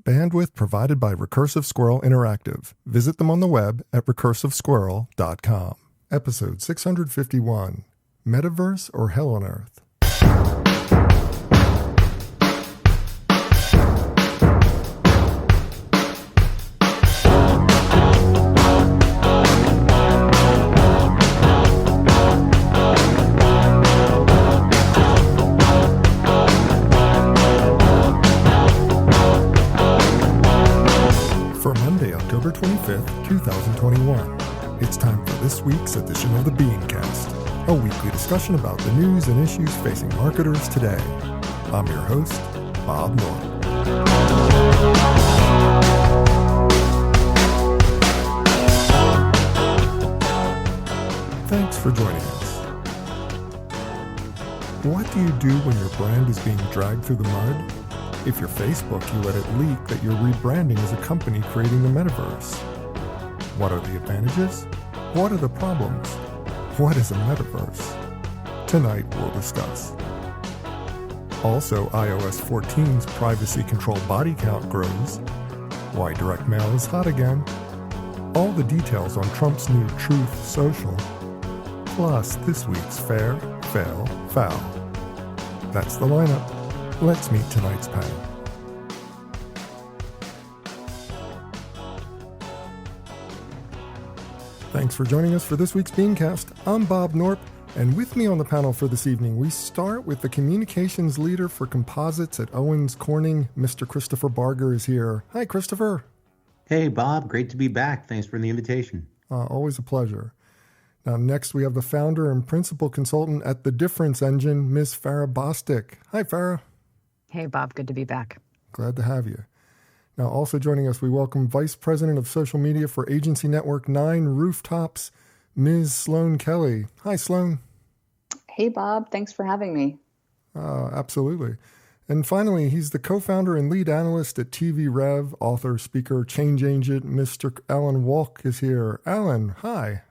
Bandwidth provided by Recursive Squirrel Interactive. Visit them on the web at recursivesquirrel.com. Episode 651, Metaverse or Hell on Earth? October 25th, 2021. It's time for this week's edition of the BeanCast, a weekly discussion about the news and issues facing marketers today. I'm your host, Bob Norton. Thanks for joining us. What do you do when your brand is being dragged through the mud? If you're Facebook, you let it leak that you're rebranding as a company creating the Metaverse. What are the advantages? What are the problems? What is a Metaverse? Tonight we'll discuss. Also, iOS 14's privacy-controlled body count grows. Why direct mail is hot again. All the details on Trump's new Truth Social. Plus, this week's Fair, Fail, Foul. That's the lineup. Let's meet tonight's panel. Thanks for joining us for this week's BeanCast. I'm Bob Norp, and with me on the panel for this evening, we start with the communications leader for composites at Owens Corning. Mr. Christopher Barger is here. Hi, Christopher. Hey, Bob. Great to be back. Thanks for the invitation. Always a pleasure. Now, next we have the founder and principal consultant at The Difference Engine, Ms. Farrah Bostic. Hi, Farrah. Hey, Bob. Good to be back. Glad to have you. Now, also joining us, we welcome Vice President of Social Media for Agency Network 9 Rooftops, Ms. Sloane Kelley. Hi, Sloane. Hey, Bob. Thanks for having me. Absolutely. And finally, he's the co-founder and lead analyst at TV Rev, author, speaker, change agent. Mr. Alan Wolk is here. Alan, hi.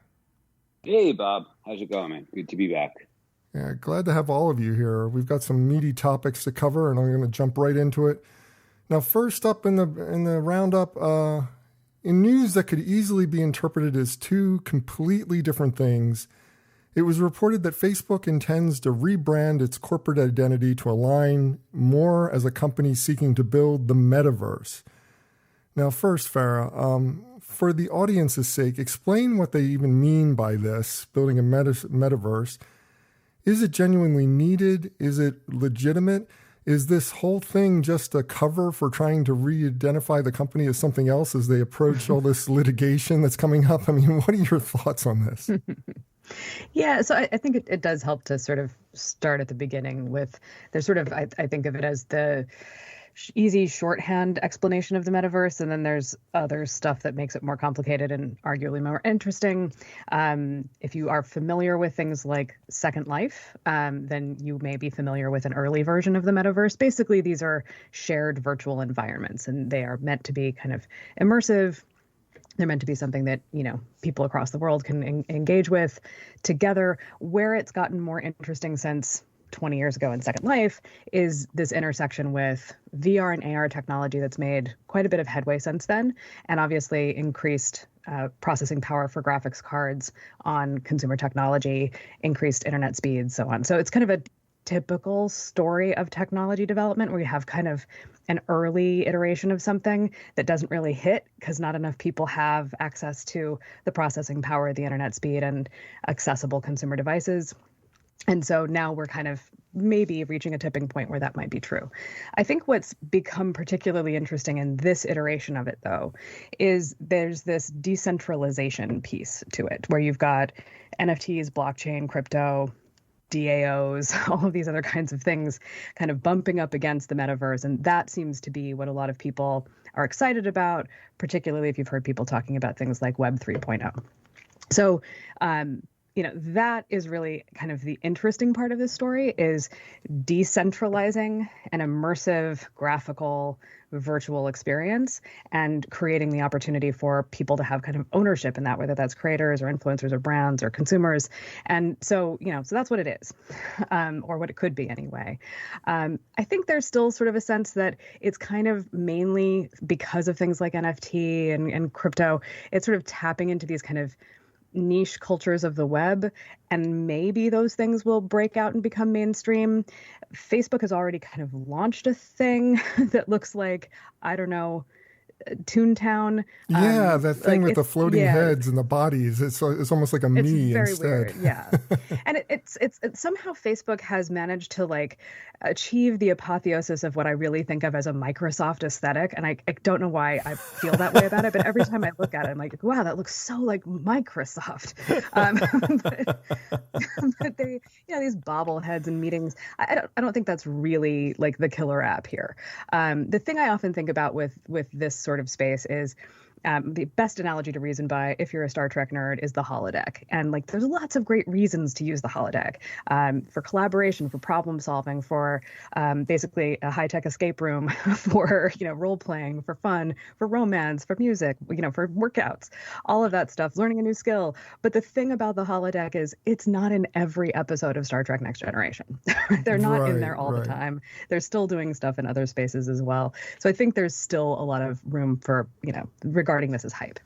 Hey, Bob. How's it going, man? Good to be back. Yeah, glad to have all of you here. We've got some meaty topics to cover, and I'm going to jump right into it. Now, first up in the roundup, in news that could easily be interpreted as two completely different things, it was reported that Facebook intends to rebrand its corporate identity to align more as a company seeking to build the Metaverse. Now, first, Farrah, for the audience's sake, explain what they even mean by this, building a Metaverse. Is it genuinely needed? Is it legitimate? Is this whole thing just a cover for trying to re-identify the company as something else as they approach all this litigation that's coming up? I mean, what are your thoughts on this? Yeah, so I think it does help to sort of start at the beginning with, there's sort of, I think of it as the easy shorthand explanation of the metaverse, and then there's other stuff that makes it more complicated and arguably more interesting. If you are familiar with things like Second Life, then you may be familiar with an early version of the metaverse. Basically, these are shared virtual environments, and they are meant to be kind of immersive. They're meant to be something that, people across the world can engage with together. Where it's gotten more interesting since 20 years ago in Second Life is this intersection with VR and AR technology that's made quite a bit of headway since then, and obviously increased processing power for graphics cards on consumer technology, increased internet speeds, so on. So it's kind of a typical story of technology development where you have kind of an early iteration of something that doesn't really hit because not enough people have access to the processing power, the internet speed, and accessible consumer devices. And so now we're kind of maybe reaching a tipping point where that might be true. I think what's become particularly interesting in this iteration of it, though, is there's this decentralization piece to it where you've got NFTs, blockchain, crypto, DAOs, all of these other kinds of things kind of bumping up against the metaverse. And that seems to be what a lot of people are excited about, particularly if you've heard people talking about things like Web 3.0. So that is really kind of the interesting part of this story, is decentralizing an immersive graphical virtual experience and creating the opportunity for people to have kind of ownership in that, whether that's creators or influencers or brands or consumers. And so, so that's what it is, or what it could be anyway. I think there's still sort of a sense that it's kind of mainly because of things like NFT and crypto, it's sort of tapping into these kind of niche cultures of the web, and maybe those things will break out and become mainstream. Facebook has already kind of launched a thing that looks like, I don't know, Toontown. Yeah, that thing with the floating heads and the bodies. It's almost like a me very instead. Weird, yeah. And it's somehow Facebook has managed to like achieve the apotheosis of what I really think of as a Microsoft aesthetic. And I don't know why I feel that way about it, but every time I look at it, I'm like, wow, that looks so like Microsoft. But they, these bobbleheads and meetings, I don't think that's really like the killer app here. The thing I often think about with this sort of space is the best analogy to reason by, if you're a Star Trek nerd, is the holodeck. And like, there's lots of great reasons to use the holodeck, for collaboration, for problem solving, for basically a high-tech escape room, for, role playing, for fun, for romance, for music, for workouts, all of that stuff, learning a new skill. But the thing about the holodeck is it's not in every episode of Star Trek Next Generation. They're not in there all the time. They're still doing stuff in other spaces as well. So I think there's still a lot of room for, regarding this as hype.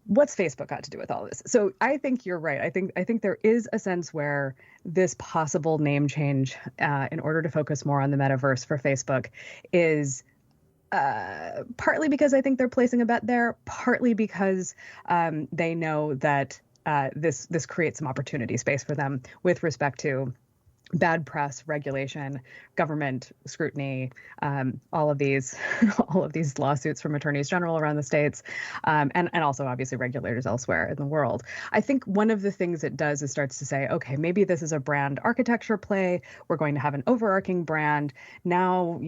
What's Facebook got to do with all this? So I think you're right. I think there is a sense where this possible name change, in order to focus more on the metaverse for Facebook, is partly because I think they're placing a bet there, partly because they know that this creates some opportunity space for them with respect to bad press, regulation, government scrutiny, all of these lawsuits from attorneys general around the states, and also obviously regulators elsewhere in the world. I think one of the things it does is starts to say, okay, maybe this is a brand architecture play. We're going to have an overarching brand. Now,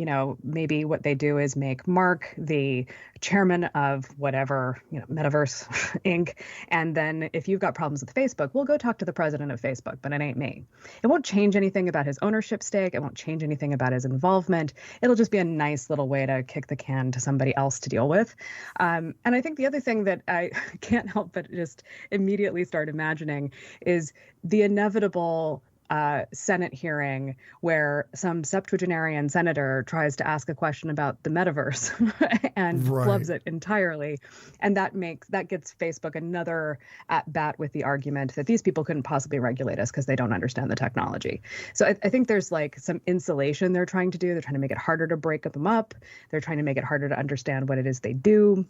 maybe what they do is make Mark the chairman of whatever, Metaverse Inc. And then if you've got problems with Facebook, we'll go talk to the president of Facebook, but it ain't me. It won't change anything about his ownership stake. It won't change anything about his involvement. It'll just be a nice little way to kick the can to somebody else to deal with. And I think the other thing that I can't help but just immediately start imagining is the inevitable Senate hearing where some septuagenarian senator tries to ask a question about the metaverse and flubs it entirely. And that gets Facebook another at bat with the argument that these people couldn't possibly regulate us because they don't understand the technology. So I think there's like some insulation they're trying to do. They're trying to make it harder to break them up. They're trying to make it harder to understand what it is they do.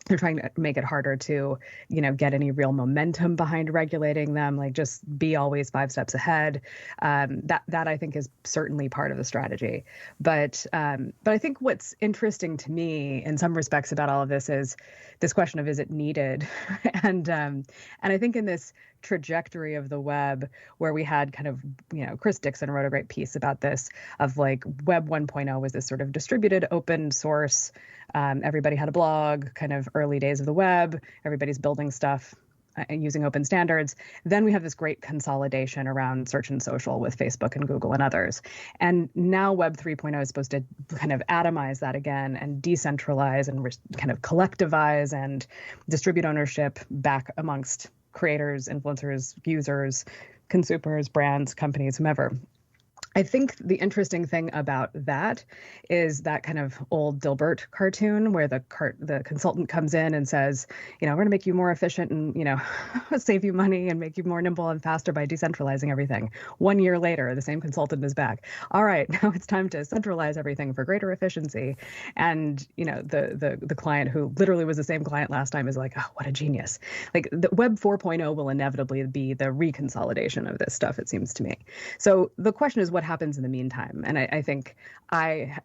They're trying to make it harder to, get any real momentum behind regulating them, like just be always 5 steps ahead. That I think is certainly part of the strategy. But I think what's interesting to me in some respects about all of this is this question of, is it needed? And I think in this trajectory of the web where we had kind of, Chris Dixon wrote a great piece about this, of like Web 1.0 was this sort of distributed open source. Everybody had a blog, kind of early days of the web. Everybody's building stuff and using open standards. Then we have this great consolidation around search and social with Facebook and Google and others. And now Web 3.0 is supposed to kind of atomize that again and decentralize and kind of collectivize and distribute ownership back amongst creators, influencers, users, consumers, brands, companies, whomever. I think the interesting thing about that is that kind of old Dilbert cartoon where the consultant comes in and says, we're going to make you more efficient and, save you money and make you more nimble and faster by decentralizing everything. 1 year later, the same consultant is back. All right, now it's time to centralize everything for greater efficiency. And, the client who literally was the same client last time is like, oh, what a genius. Like the Web 4.0 will inevitably be the reconsolidation of this stuff, it seems to me. So the question is, what happens in the meantime? And I think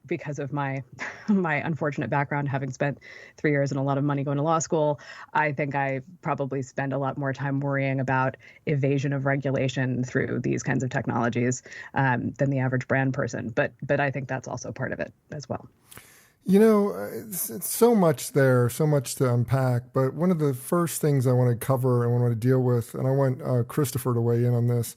because of my unfortunate background, having spent 3 years and a lot of money going to law school, I think I probably spend a lot more time worrying about evasion of regulation through these kinds of technologies than the average brand person. But I think that's also part of it as well. It's so much there, so much to unpack. But one of the first things I want to cover and want to deal with, and I want Christopher to weigh in on this.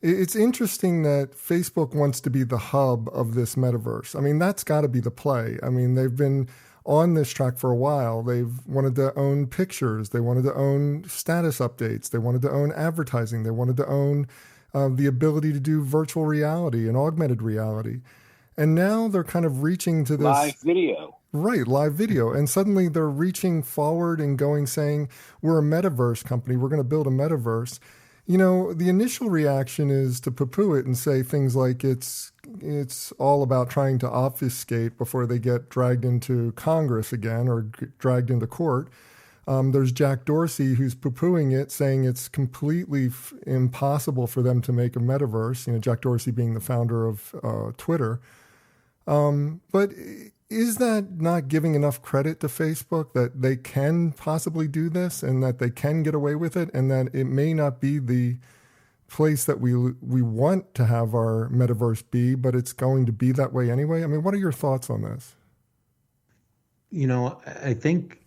It's interesting that Facebook wants to be the hub of this metaverse. I mean, that's got to be the play. I mean, they've been on this track for a while. They've wanted to own pictures. They wanted to own status updates. They wanted to own advertising. They wanted to own the ability to do virtual reality and augmented reality. And now they're kind of reaching to this live video. Right, live video. And suddenly they're reaching forward and saying, we're a metaverse company. We're going to build a metaverse. The initial reaction is to poo-poo it and say things like it's all about trying to obfuscate before they get dragged into Congress again or dragged into court. There's Jack Dorsey who's poo-pooing it, saying it's completely impossible for them to make a metaverse. Jack Dorsey being the founder of Twitter. But is that not giving enough credit to Facebook that they can possibly do this and that they can get away with it and that it may not be the place that we want to have our metaverse be, but it's going to be that way anyway? I mean, what are your thoughts on this? I think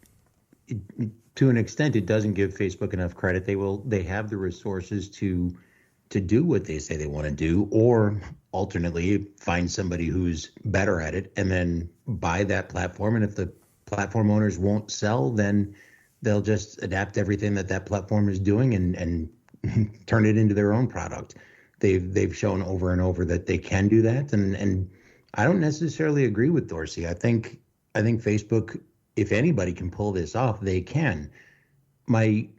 to an extent it doesn't give Facebook enough credit. They have the resources to do what they say they want to do, or alternately find somebody who's better at it and then buy that platform. And if the platform owners won't sell, then they'll just adapt everything that platform is doing and turn it into their own product. They've shown over and over that they can do that. And I don't necessarily agree with Dorsey. I think Facebook, if anybody can pull this off, they can. I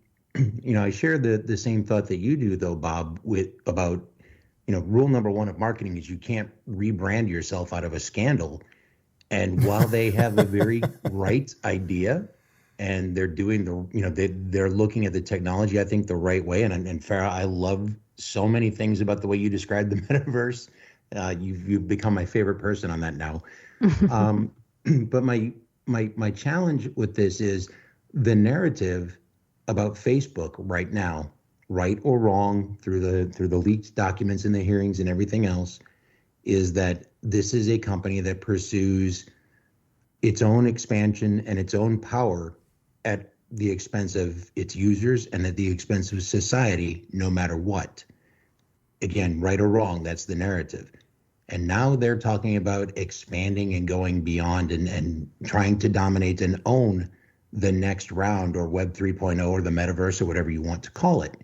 share the same thought that you do, though, Bob, about rule number one of marketing is you can't rebrand yourself out of a scandal. And while they have a very right idea and they're doing they're looking at the technology, I think, the right way. And Farrah, I love so many things about the way you described the metaverse. You've become my favorite person on that now. But my challenge with this is the narrative about Facebook right now, right or wrong, through the leaked documents and the hearings and everything else, is that this is a company that pursues its own expansion and its own power at the expense of its users and at the expense of society, no matter what. Again, right or wrong, that's the narrative. And now they're talking about expanding and going beyond and trying to dominate and own the next round, or Web 3.0, or the metaverse, or whatever you want to call it.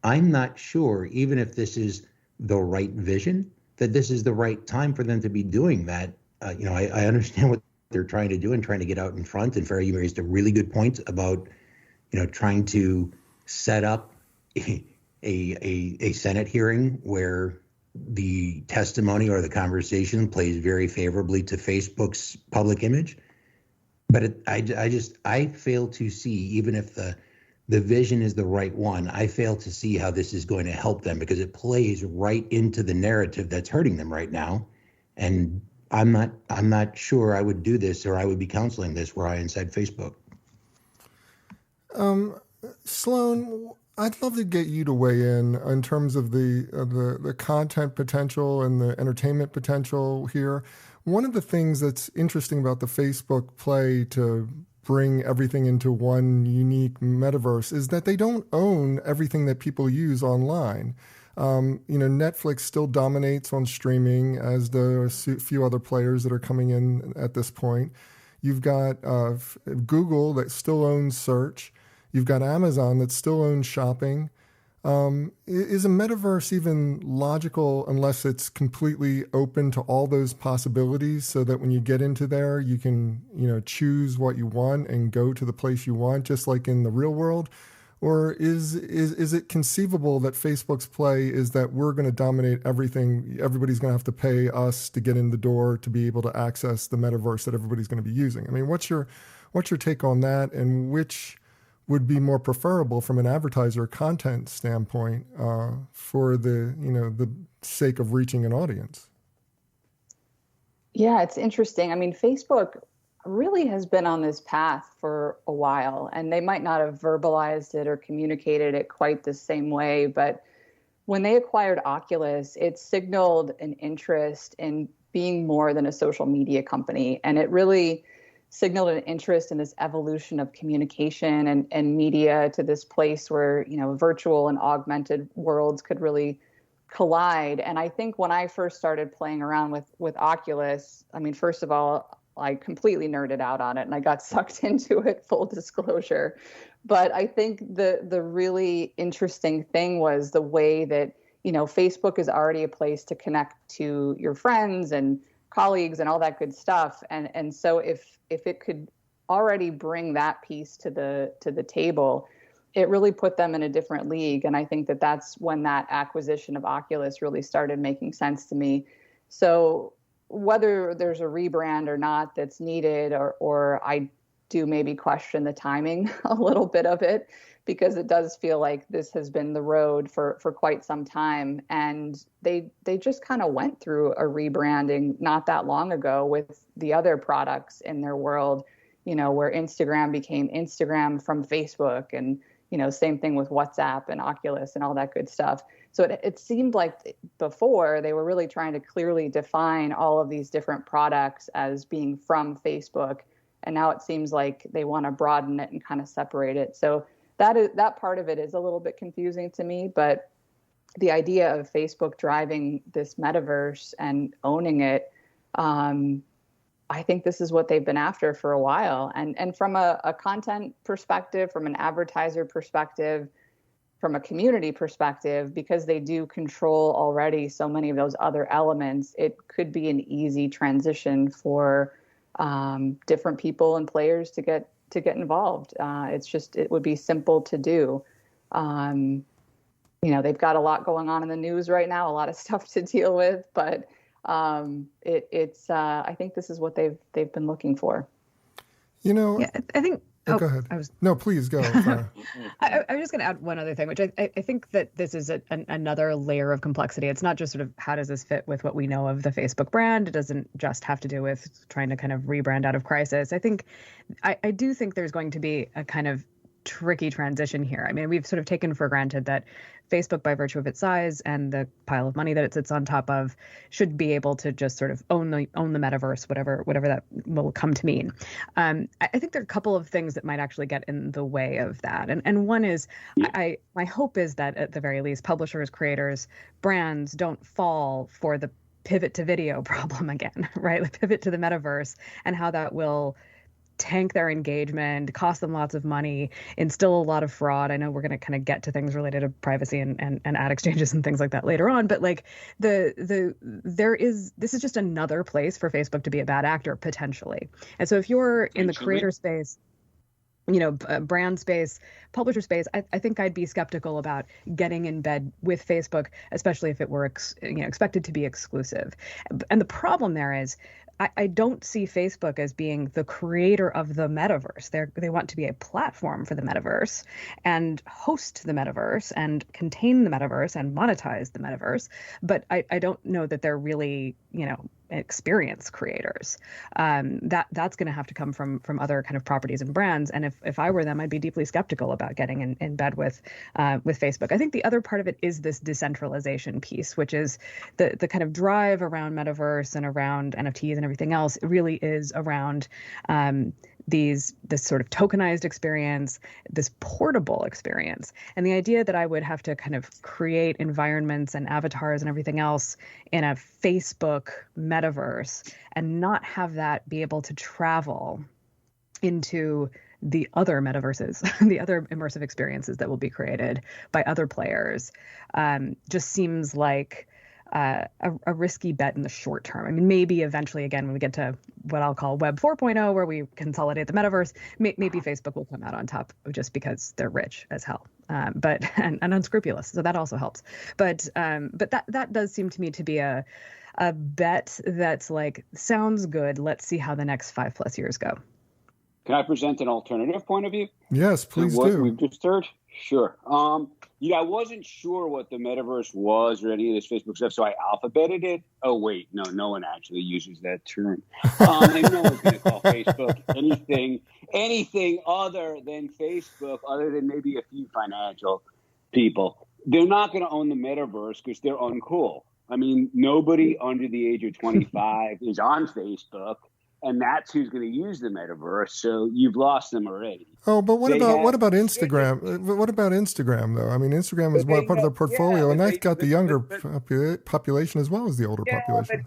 I'm not sure, even if this is the right vision, that this is the right time for them to be doing that. I understand what they're trying to do and trying to get out in front. And Farrah, you raised a really good point about, trying to set up a Senate hearing where the testimony or the conversation plays very favorably to Facebook's public image. But I fail to see, even if the vision is the right one, I fail to see how this is going to help them, because it plays right into the narrative that's hurting them right now. And I'm not sure I would do this, or I would be counseling this were I inside Facebook. Sloane, I'd love to get you to weigh in terms of the content potential and the entertainment potential here. One of the things that's interesting about the Facebook play to bring everything into one unique metaverse is that they don't own everything that people use online. Netflix still dominates on streaming, as do a few other players that are coming in at this point. You've got Google that still owns search. You've got Amazon that still owns shopping. Is a metaverse even logical unless it's completely open to all those possibilities, so that when you get into there, you can, choose what you want and go to the place you want, just like in the real world? Or is it conceivable that Facebook's play is that we're going to dominate everything? Everybody's going to have to pay us to get in the door to be able to access the metaverse that everybody's going to be using. I mean, what's your take on that, and which would be more preferable from an advertiser content standpoint for the sake of reaching an audience? Yeah, it's interesting. I mean, Facebook really has been on this path for a while, and they might not have verbalized it or communicated it quite the same way, but when they acquired Oculus, it signaled an interest in being more than a social media company. And it really signaled an interest in this evolution of communication and media to this place where, virtual and augmented worlds could really collide. And I think when I first started playing around with Oculus, I mean, first of all, I completely nerded out on it and I got sucked into it, full disclosure. But I think the really interesting thing was the way that, Facebook is already a place to connect to your friends and colleagues and all that good stuff. And so if it could already bring that piece to the table, it really put them in a different league. And I think that's when that acquisition of Oculus really started making sense to me. So whether there's a rebrand or not that's needed, or I do maybe question the timing a little bit of it, because it does feel like this has been the road for quite some time. And they just kind of went through a rebranding not that long ago with the other products in their world, where Instagram became Instagram from Facebook, and, same thing with WhatsApp and Oculus and all that good stuff. So it seemed like before they were really trying to clearly define all of these different products as being from Facebook. And now it seems like they want to broaden it and kind of separate it. So that part of it is a little bit confusing to me, but the idea of Facebook driving this metaverse and owning it, I think this is what they've been after for a while. And from a content perspective, from an advertiser perspective, from a community perspective, because they do control already so many of those other elements, it could be an easy transition for different people and players to get involved. It would be simple to do. They've got a lot going on in the news right now, a lot of stuff to deal with, but I think this is what they've been looking for. Yeah, I think. Go ahead. No, please go. I was just going to add one other thing, which I think that this is another layer of complexity. It's not just sort of how does this fit with what we know of the Facebook brand. It doesn't just have to do with trying to kind of rebrand out of crisis. I do think there's going to be a kind of tricky transition here. I mean, we've sort of taken for granted that Facebook, by virtue of its size and the pile of money that it sits on top of, should be able to just sort of own the metaverse, whatever that will come to mean. I think there are a couple of things that might actually get in the way of that. And one is, my hope is that at the very least, publishers, creators, brands don't fall for the pivot to video problem again, right? The pivot to the metaverse and how that will tank their engagement, cost them lots of money, instill a lot of fraud. I know we're going to kind of get to things related to privacy and ad exchanges and things like that later on, but like this is just another place for Facebook to be a bad actor potentially. And so if you're in the creator space, brand space, publisher space, I think I'd be skeptical about getting in bed with Facebook, especially if it were expected to be exclusive. And the problem there is, I don't see Facebook as being the creator of the metaverse. They want to be a platform for the metaverse and host the metaverse and contain the metaverse and monetize the metaverse. But I don't know that they're really, experience creators. That's going to have to come from other kind of properties and brands. And if I were them, I'd be deeply skeptical about getting in bed with Facebook. I think the other part of it is this decentralization piece, which is the kind of drive around metaverse and around NFTs and everything else. It really is around this sort of tokenized experience, this portable experience. And the idea that I would have to kind of create environments and avatars and everything else in a Facebook metaverse and not have that be able to travel into the other metaverses, the other immersive experiences that will be created by other players, just seems like a risky bet in the short term. I mean, maybe eventually, again, when we get to what I'll call Web 4.0, where we consolidate the metaverse, maybe Facebook will come out on top just because they're rich as hell, but unscrupulous. So that also helps. But that does seem to me to be a bet that's like, sounds good. Let's see how the next 5+ years go. Can I present an alternative point of view? Yes, please what do. We've just heard. Sure. I wasn't sure what the metaverse was or any of this Facebook stuff, so I alphabeted it. Oh, wait, no one actually uses that term. And no one's going to call Facebook anything other than Facebook, other than maybe a few financial people. They're not going to own the metaverse because they're uncool. I mean, nobody under the age of 25 is on Facebook, and that's who's going to use the metaverse. So you've lost them already. Oh, but what about Instagram? What about Instagram, though? I mean, Instagram is part of the portfolio, and that's got the younger population as well as the older population.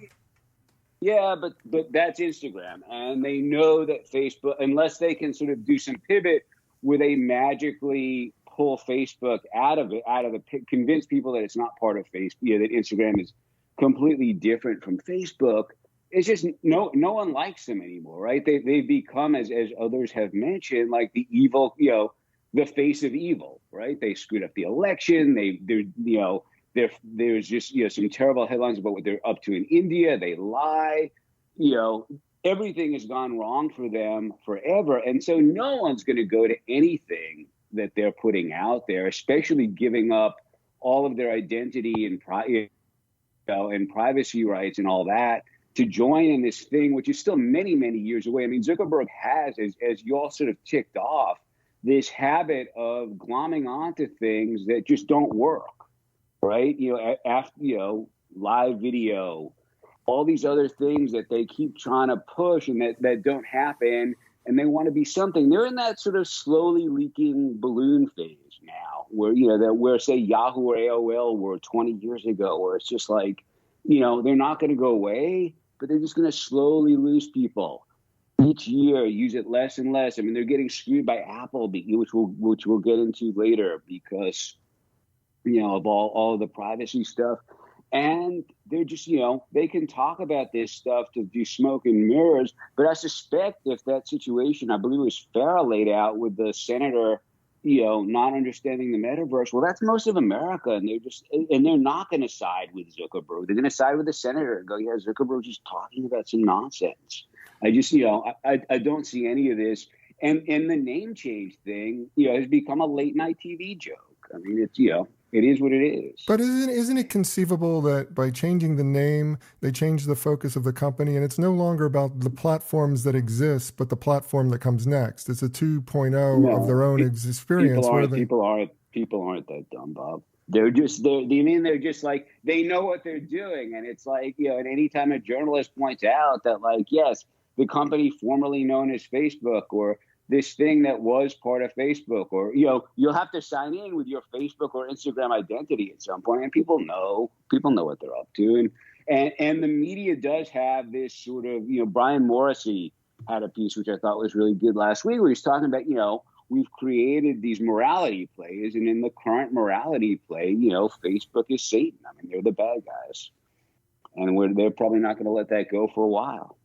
But that's Instagram, and they know that Facebook, unless they can sort of do some pivot where they magically pull Facebook out of convince people that it's not part of Facebook, that Instagram is completely different from Facebook. It's just no one likes them anymore, right? They've become, as others have mentioned, like the evil, the face of evil, right? They screwed up the election. There's just some terrible headlines about what they're up to in India. They lie, everything has gone wrong for them forever, and so no one's going to go to anything that they're putting out there, especially giving up all of their identity and privacy rights and all that to join in this thing, which is still many, many years away. I mean, Zuckerberg has, as you all sort of ticked off, this habit of glomming onto things that just don't work, right? Live video, all these other things that they keep trying to push and that don't happen, and they want to be something. They're in that sort of slowly leaking balloon phase now, where say Yahoo or AOL were 20 years ago, where it's just like, they're not going to go away, but they're just going to slowly lose people each year, use it less and less. I mean, they're getting screwed by Apple, which we'll get into later because, of all of the privacy stuff. And they're just, they can talk about this stuff to do smoke and mirrors. But I suspect if that situation, I believe it was Farrah laid out with the senator, not understanding the metaverse. Well, that's most of America. And they're not going to side with Zuckerberg. They're going to side with the senator and go, yeah, Zuckerberg's just talking about some nonsense. I just, I don't see any of this. And the name change thing, has become a late night TV joke. I mean, it's, it is what it is. But isn't it conceivable that by changing the name, they change the focus of the company, and it's no longer about the platforms that exist, but the platform that comes next? It's a 2.0 of their own experience. People aren't that dumb, Bob. They're just like, they know what they're doing. And it's like, and anytime a journalist points out that, like, yes, the company formerly known as Facebook, or this thing that was part of Facebook, or, you'll have to sign in with your Facebook or Instagram identity at some point, and people know what they're up to. And the media does have this sort of, Brian Morrissey had a piece, which I thought was really good last week, where he's talking about, we've created these morality plays, and in the current morality play, Facebook is Satan. I mean, they're the bad guys, and they're probably not going to let that go for a while.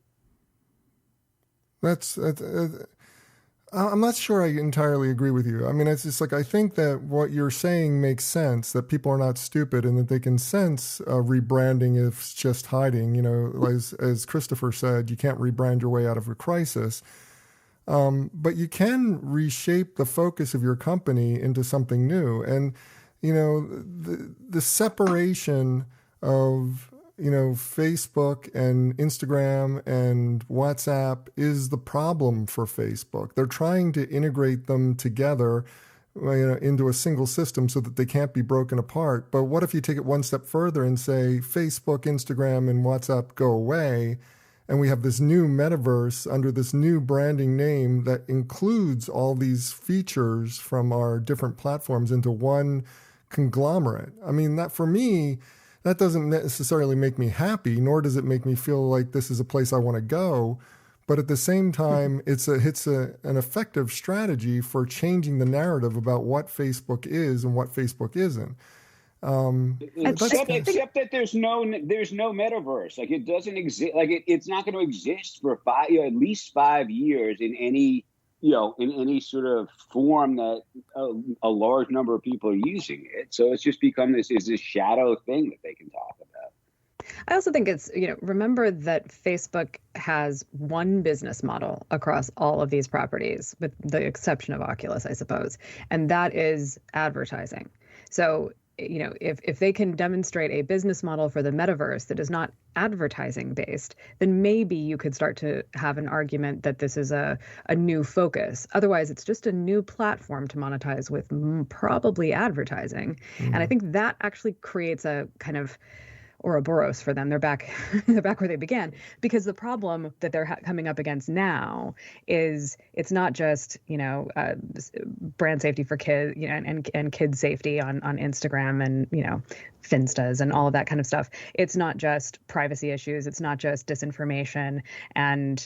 I'm not sure I entirely agree with you. I mean, it's just like, I think that what you're saying makes sense, that people are not stupid and that they can sense rebranding if it's just hiding. As Christopher said, you can't rebrand your way out of a crisis. But you can reshape the focus of your company into something new. And, the separation of Facebook and Instagram and WhatsApp is the problem for Facebook. They're trying to integrate them together into a single system so that they can't be broken apart. But what if you take it one step further and say Facebook, Instagram, and WhatsApp go away, and we have this new metaverse under this new branding name that includes all these features from our different platforms into one conglomerate? I mean, that for me, that doesn't necessarily make me happy, nor does it make me feel like this is a place I want to go. But at the same time, it's an effective strategy for changing the narrative about what Facebook is and what Facebook isn't. Except that there's no metaverse. Like, it doesn't exist. Like, it's not going to exist for at least 5 years in any sort of form that a large number of people are using it. So it's just become this shadow thing that they can talk about. I also think it's, remember that Facebook has one business model across all of these properties, with the exception of Oculus, I suppose, and that is advertising. So, if they can demonstrate a business model for the metaverse that is not advertising based, then maybe you could start to have an argument that this is a new focus. Otherwise, it's just a new platform to monetize with probably advertising. Mm-hmm. And I think that actually creates a kind of Ouroboros for them. They're back, they're back where they began, because the problem that they're coming up against now is it's not just, brand safety for kids, and kid safety on Instagram and, Finstas and all of that kind of stuff. It's not just privacy issues. It's not just disinformation and,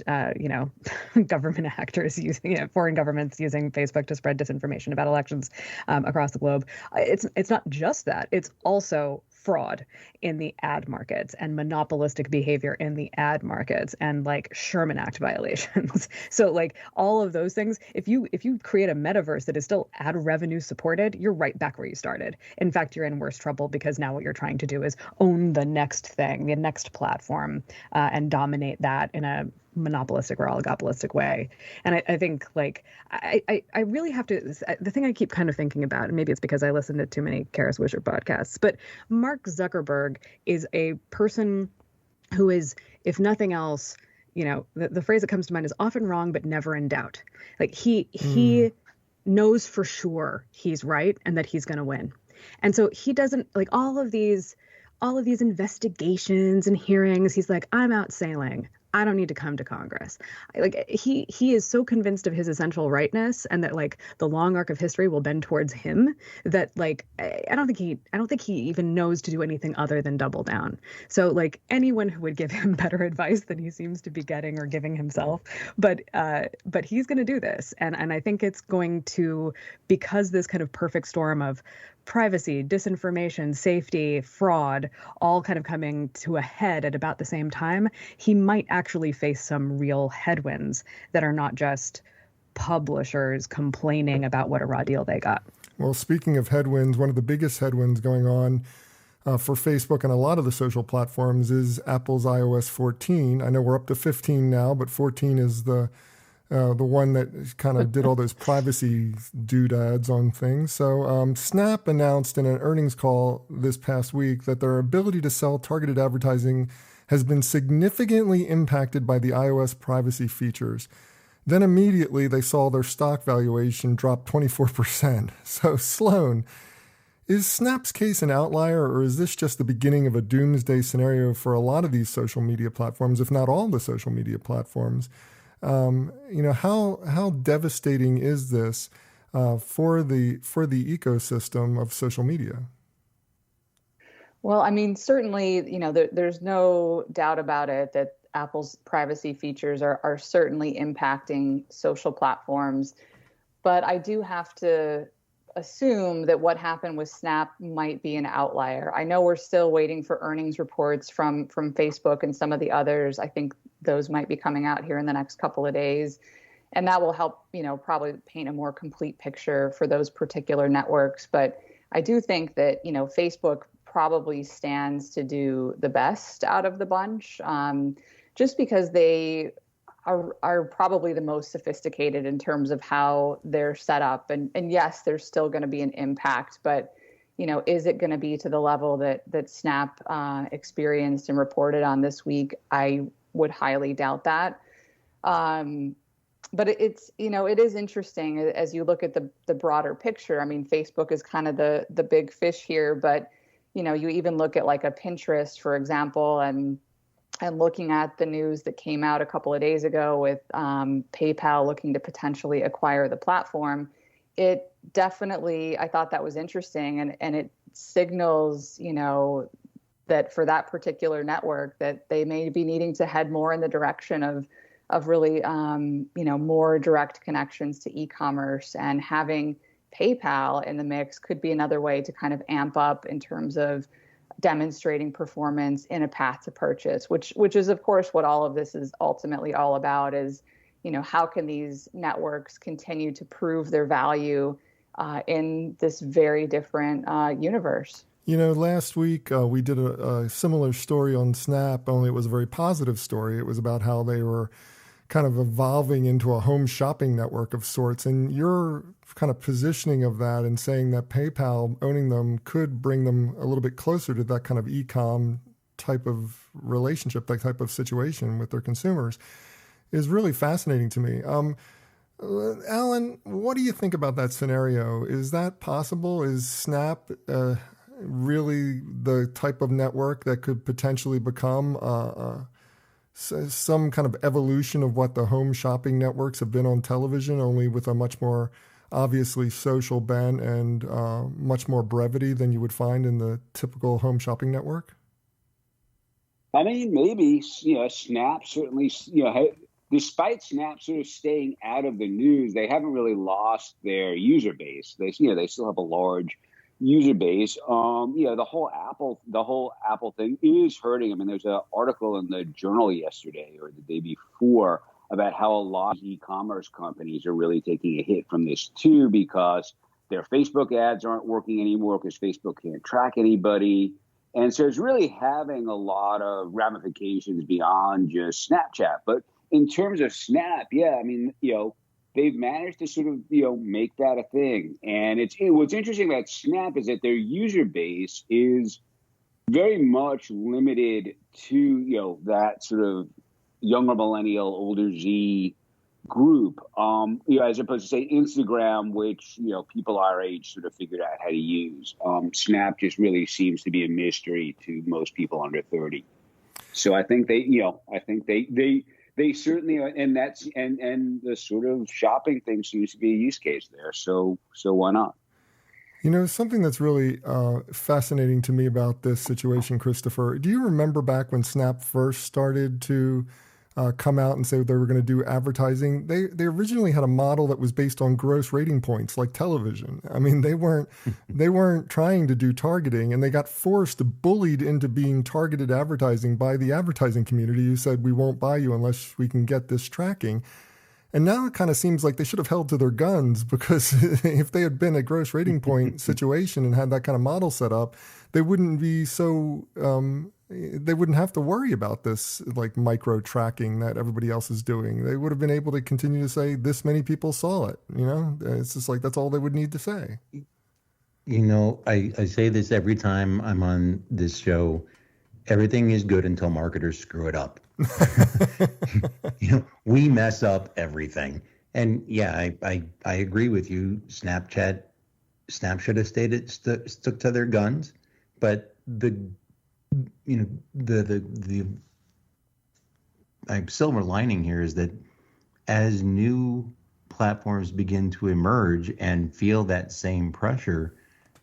government actors using, foreign governments using Facebook to spread disinformation about elections across the globe. It's not just that. It's also fraud in the ad markets and monopolistic behavior in the ad markets and like Sherman Act violations. So like all of those things, if you create a metaverse that is still ad revenue supported, you're right back where you started. In fact, you're in worse trouble because now what you're trying to do is own the next thing, the next platform, and dominate that in a monopolistic or oligopolistic way. And I think like I really have to, the thing I keep kind of thinking about, and maybe it's because I listen to too many Kara Swisher podcasts, but Mark Zuckerberg is a person who is, if nothing else, the phrase that comes to mind is often wrong but never in doubt. Like he knows for sure he's right and that he's going to win. And so he doesn't, like, all of these investigations and hearings, he's like, I'm out sailing. I don't need to come to Congress. Like he is so convinced of his essential rightness and that like the long arc of history will bend towards him that like I don't think he even knows to do anything other than double down. So like anyone who would give him better advice than he seems to be getting or giving himself, but he's going to do this, and I think it's going to, because this kind of perfect storm of privacy, disinformation, safety, fraud, all kind of coming to a head at about the same time, he might actually face some real headwinds that are not just publishers complaining about what a raw deal they got. Well, speaking of headwinds, one of the biggest headwinds going on for Facebook and a lot of the social platforms is Apple's iOS 14. I know we're up to 15 now, but 14 is the one that kind of did all those privacy doodads on things. So Snap announced in an earnings call this past week that their ability to sell targeted advertising has been significantly impacted by the iOS privacy features. Then immediately they saw their stock valuation drop 24%. So Sloane, is Snap's case an outlier, or is this just the beginning of a doomsday scenario for a lot of these social media platforms, if not all the social media platforms? How devastating is this for the ecosystem of social media? Well, I mean, certainly, there's no doubt about it that Apple's privacy features are certainly impacting social platforms. But I do have to assume that what happened with Snap might be an outlier. I know we're still waiting for earnings reports from Facebook and some of the others. I think those might be coming out here in the next couple of days. And that will help, probably paint a more complete picture for those particular networks. But I do think that, Facebook probably stands to do the best out of the bunch, just because they are probably the most sophisticated in terms of how they're set up. And yes, there's still going to be an impact, but is it going to be to the level that Snap experienced and reported on this week? I would highly doubt that. But it's, it is interesting as you look at the broader picture. I mean, Facebook is kind of the big fish here, but, you even look at like a Pinterest, for example, and looking at the news that came out a couple of days ago with PayPal looking to potentially acquire the platform, it definitely, I thought that was interesting. And it signals, that for that particular network that they may be needing to head more in the direction of really, more direct connections to e-commerce, and having PayPal in the mix could be another way to kind of amp up in terms of demonstrating performance in a path to purchase, which is of course what all of this is ultimately all about, is, how can these networks continue to prove their value in this very different universe? Last week we did a similar story on Snap, only it was a very positive story. It was about how they were kind of evolving into a home shopping network of sorts. And your kind of positioning of that and saying that PayPal owning them could bring them a little bit closer to that kind of e-com type of relationship, that type of situation with their consumers, is really fascinating to me. Alan, what do you think about that scenario? Is that possible? Is Snap really the type of network that could potentially become some kind of evolution of what the home shopping networks have been on television, only with a much more obviously social bent and much more brevity than you would find in the typical home shopping network? I mean, maybe, Snap certainly, despite Snap sort of staying out of the news, they haven't really lost their user base. They still have a large user base. The whole Apple thing is hurting. I mean, there's an article in the Journal yesterday or the day before about how a lot of e-commerce companies are really taking a hit from this too, because their Facebook ads aren't working anymore because Facebook can't track anybody. And so it's really having a lot of ramifications beyond just Snapchat. But in terms of Snap, yeah, I mean, they've managed to sort of, make that a thing. And what's interesting about Snap is that their user base is very much limited to, that sort of younger millennial, older Z group, as opposed to, say, Instagram, which, people our age sort of figured out how to use. Snap just really seems to be a mystery to most people under 30. So I think they certainly are, and that's and the sort of shopping thing seems to be a use case there. So why not? Something that's really fascinating to me about this situation, Christopher, do you remember back when Snap first started to come out and say they were going to do advertising? They originally had a model that was based on gross rating points, like television. I mean, they weren't trying to do targeting, and they got bullied into being targeted advertising by the advertising community, who said, we won't buy you unless we can get this tracking. And now it kind of seems like they should have held to their guns, because if they had been a gross rating point situation and had that kind of model set up, they wouldn't be so they wouldn't have to worry about this like micro tracking that everybody else is doing. They would have been able to continue to say this many people saw it. It's just like that's all they would need to say. I say this every time I'm on this show. Everything is good until marketers screw it up. We mess up everything. And yeah, I agree with you. Snap should have stuck to their guns, but the silver lining here is that as new platforms begin to emerge and feel that same pressure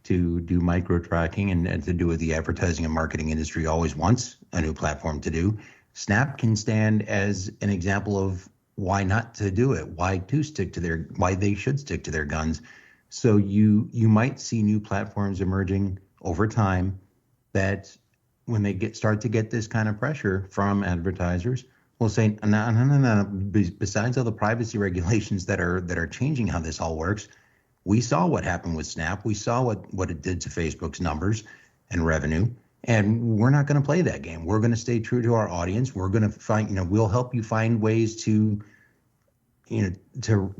to do micro tracking and to do what the advertising and marketing industry always wants a new platform to do, Snap can stand as an example of why not to do it, why they should stick to their guns. So you might see new platforms emerging over time that when they start to get this kind of pressure from advertisers, will say, no. Besides all the privacy regulations that are changing how this all works, we saw what happened with Snap. We saw what it did to Facebook's numbers and revenue, and we're not going to play that game. We're going to stay true to our audience. We're going to find, we'll help you find ways to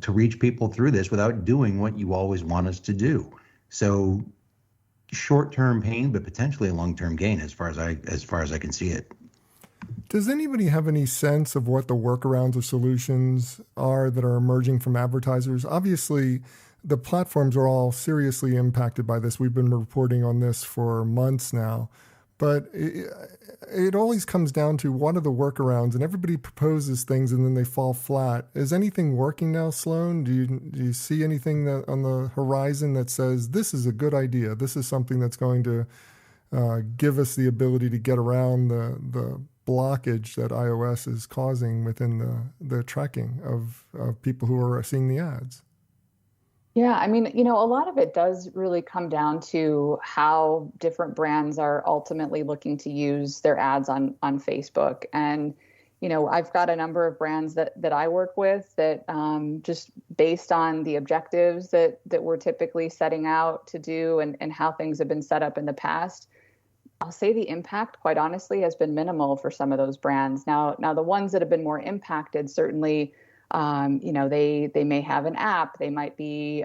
reach people through this without doing what you always want us to do. So short-term pain, but potentially a long-term gain as far as I can see it. Does anybody have any sense of what the workarounds or solutions are that are emerging from advertisers? Obviously, the platforms are all seriously impacted by this. We've been reporting on this for months now. But it always comes down to what are the workarounds, and everybody proposes things and then they fall flat. Is anything working now, Sloane? Do you see anything that on the horizon that says this is a good idea? This is something that's going to give us the ability to get around the blockage that iOS is causing within the tracking of people who are seeing the ads? Yeah, I mean, a lot of it does really come down to how different brands are ultimately looking to use their ads on Facebook. And, I've got a number of brands that I work with that just based on the objectives that we're typically setting out to do and how things have been set up in the past, I'll say the impact, quite honestly, has been minimal for some of those brands. Now the ones that have been more impacted, certainly, they may have an app, they might be,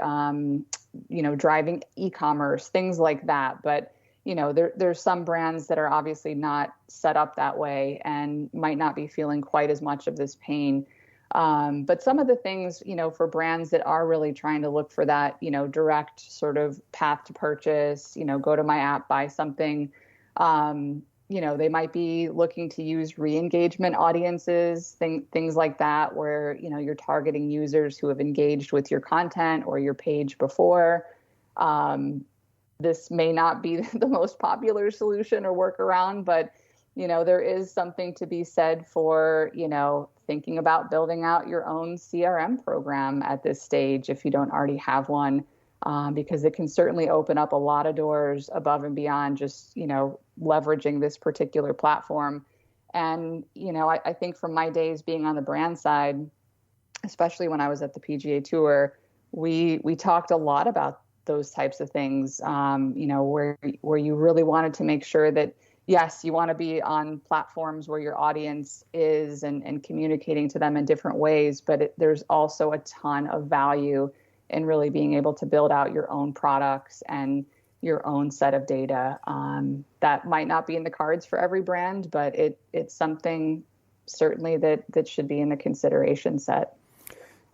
driving e-commerce, things like that. But, there's some brands that are obviously not set up that way and might not be feeling quite as much of this pain. But some of the things, for brands that are really trying to look for that, direct sort of path to purchase, go to my app, buy something, they might be looking to use re-engagement audiences, things like that, where, you're targeting users who have engaged with your content or your page before. This may not be the most popular solution or workaround, but, there is something to be said for, thinking about building out your own CRM program at this stage if you don't already have one, because it can certainly open up a lot of doors above and beyond just, leveraging this particular platform. And, I think from my days being on the brand side, especially when I was at the PGA Tour, we talked a lot about those types of things, where you really wanted to make sure that, yes, you want to be on platforms where your audience is and communicating to them in different ways, but there's also a ton of value in really being able to build out your own products and your own set of data. That might not be in the cards for every brand, but it's something certainly that should be in the consideration set.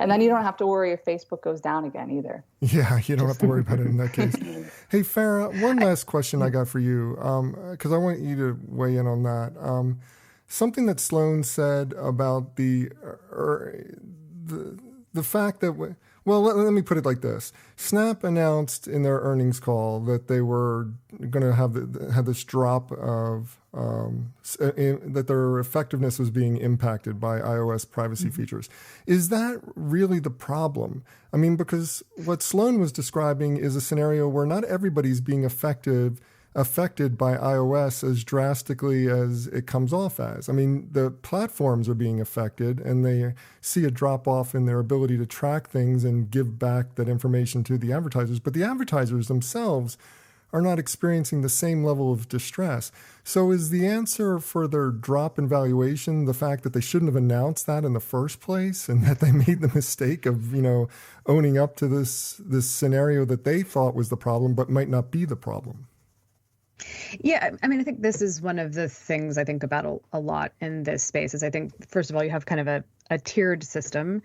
And then you don't have to worry if Facebook goes down again either. Yeah, you don't have to worry about it in that case. Hey, Farrah, one last question I got for you, because I want you to weigh in on that. Something that Sloane said about the fact that, let me put it like this. Snap announced in their earnings call that they were going to have this drop of that their effectiveness was being impacted by iOS privacy features. Is that really the problem? I mean, because what Sloane was describing is a scenario where not everybody's being affected by iOS as drastically as it comes off as. I mean, the platforms are being affected and they see a drop off in their ability to track things and give back that information to the advertisers, but the advertisers themselves are not experiencing the same level of distress. So is the answer for their drop in valuation the fact that they shouldn't have announced that in the first place and that they made the mistake of, owning up to this scenario that they thought was the problem but might not be the problem? Yeah, I mean, I think this is one of the things I think about a lot in this space is I think, first of all, you have kind of a tiered system.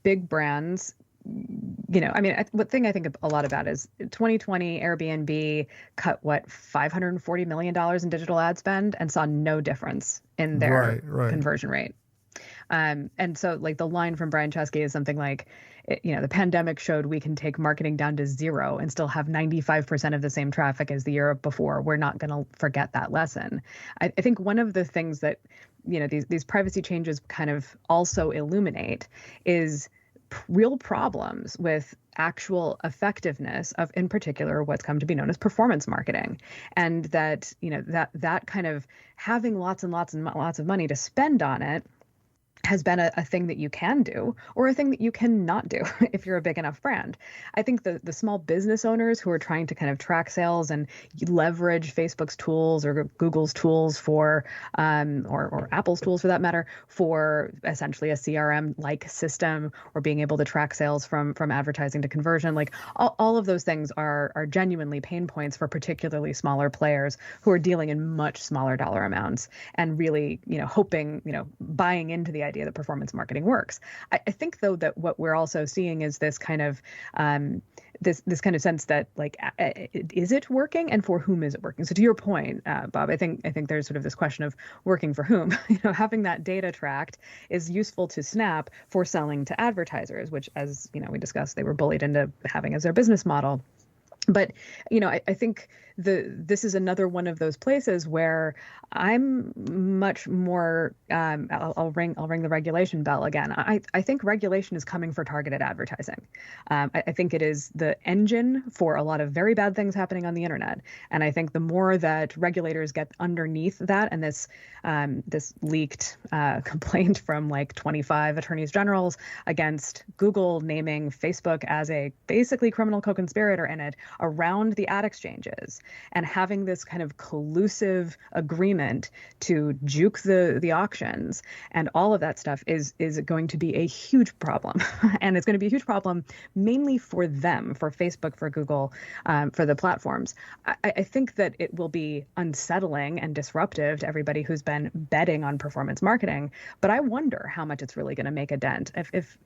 Big brands, what thing I think a lot about is 2020 Airbnb cut $540 million in digital ad spend and saw no difference in their conversion rate. And so like the line from Brian Chesky is something like, the pandemic showed we can take marketing down to zero and still have 95% of the same traffic as the year before. We're not going to forget that lesson. I think one of the things that, these privacy changes kind of also illuminate is real problems with actual effectiveness of, in particular, what's come to be known as performance marketing. And that, that kind of having lots and lots and lots of money to spend on it has been a thing that you can do or a thing that you cannot do if you're a big enough brand. I think the small business owners who are trying to kind of track sales and leverage Facebook's tools or Google's tools for, or Apple's tools for that matter, for essentially a CRM-like system or being able to track sales from advertising to conversion, like all of those things are genuinely pain points for particularly smaller players who are dealing in much smaller dollar amounts and really, hoping, buying into the idea that performance marketing works. I think, though, that what we're also seeing is this kind of this kind of sense that, like, is it working and for whom is it working? So to your point, Bob, I think there's sort of this question of working for whom. Having that data tracked is useful to Snap for selling to advertisers, which, as we discussed, they were bullied into having as their business model. But, I think this is another one of those places where I'm much more, I'll ring the regulation bell again. I think regulation is coming for targeted advertising. I think it is the engine for a lot of very bad things happening on the internet. And I think the more that regulators get underneath that, and this leaked complaint from like 25 attorneys generals against Google naming Facebook as a basically criminal co-conspirator in it around the ad exchanges and having this kind of collusive agreement to juke the auctions and all of that stuff is going to be a huge problem. And it's going to be a huge problem mainly for them, for Facebook, for Google, for the platforms. I think that it will be unsettling and disruptive to everybody who's been betting on performance marketing. But I wonder how much it's really going to make a dent. If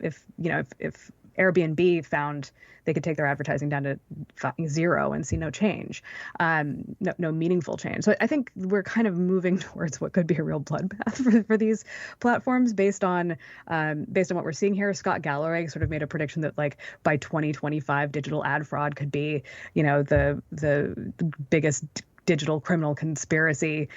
Airbnb found they could take their advertising down to zero and see no change, no meaningful change. So I think we're kind of moving towards what could be a real bloodbath for these platforms based on what we're seeing here. Scott Galloway sort of made a prediction that like by 2025, digital ad fraud could be, the biggest digital criminal conspiracy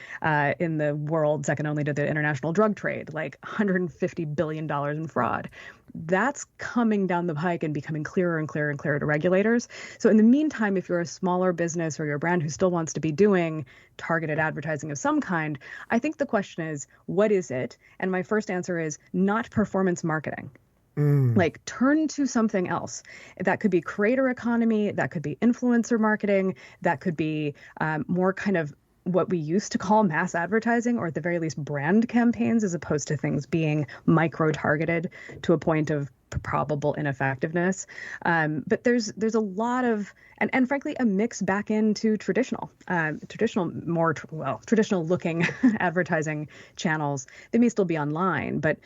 in the world, second only to the international drug trade, like $150 billion in fraud. That's coming down the pike and becoming clearer and clearer and clearer to regulators. So in the meantime, if you're a smaller business or you're a brand who still wants to be doing targeted advertising of some kind, I think the question is, what is it? And my first answer is not performance marketing. Like turn to something else. That could be creator economy, that could be influencer marketing, that could be more kind of what we used to call mass advertising, or at the very least brand campaigns, as opposed to things being micro-targeted to a point of probable ineffectiveness. But there's a lot of, and frankly, a mix back into traditional looking advertising channels. They may still be online, but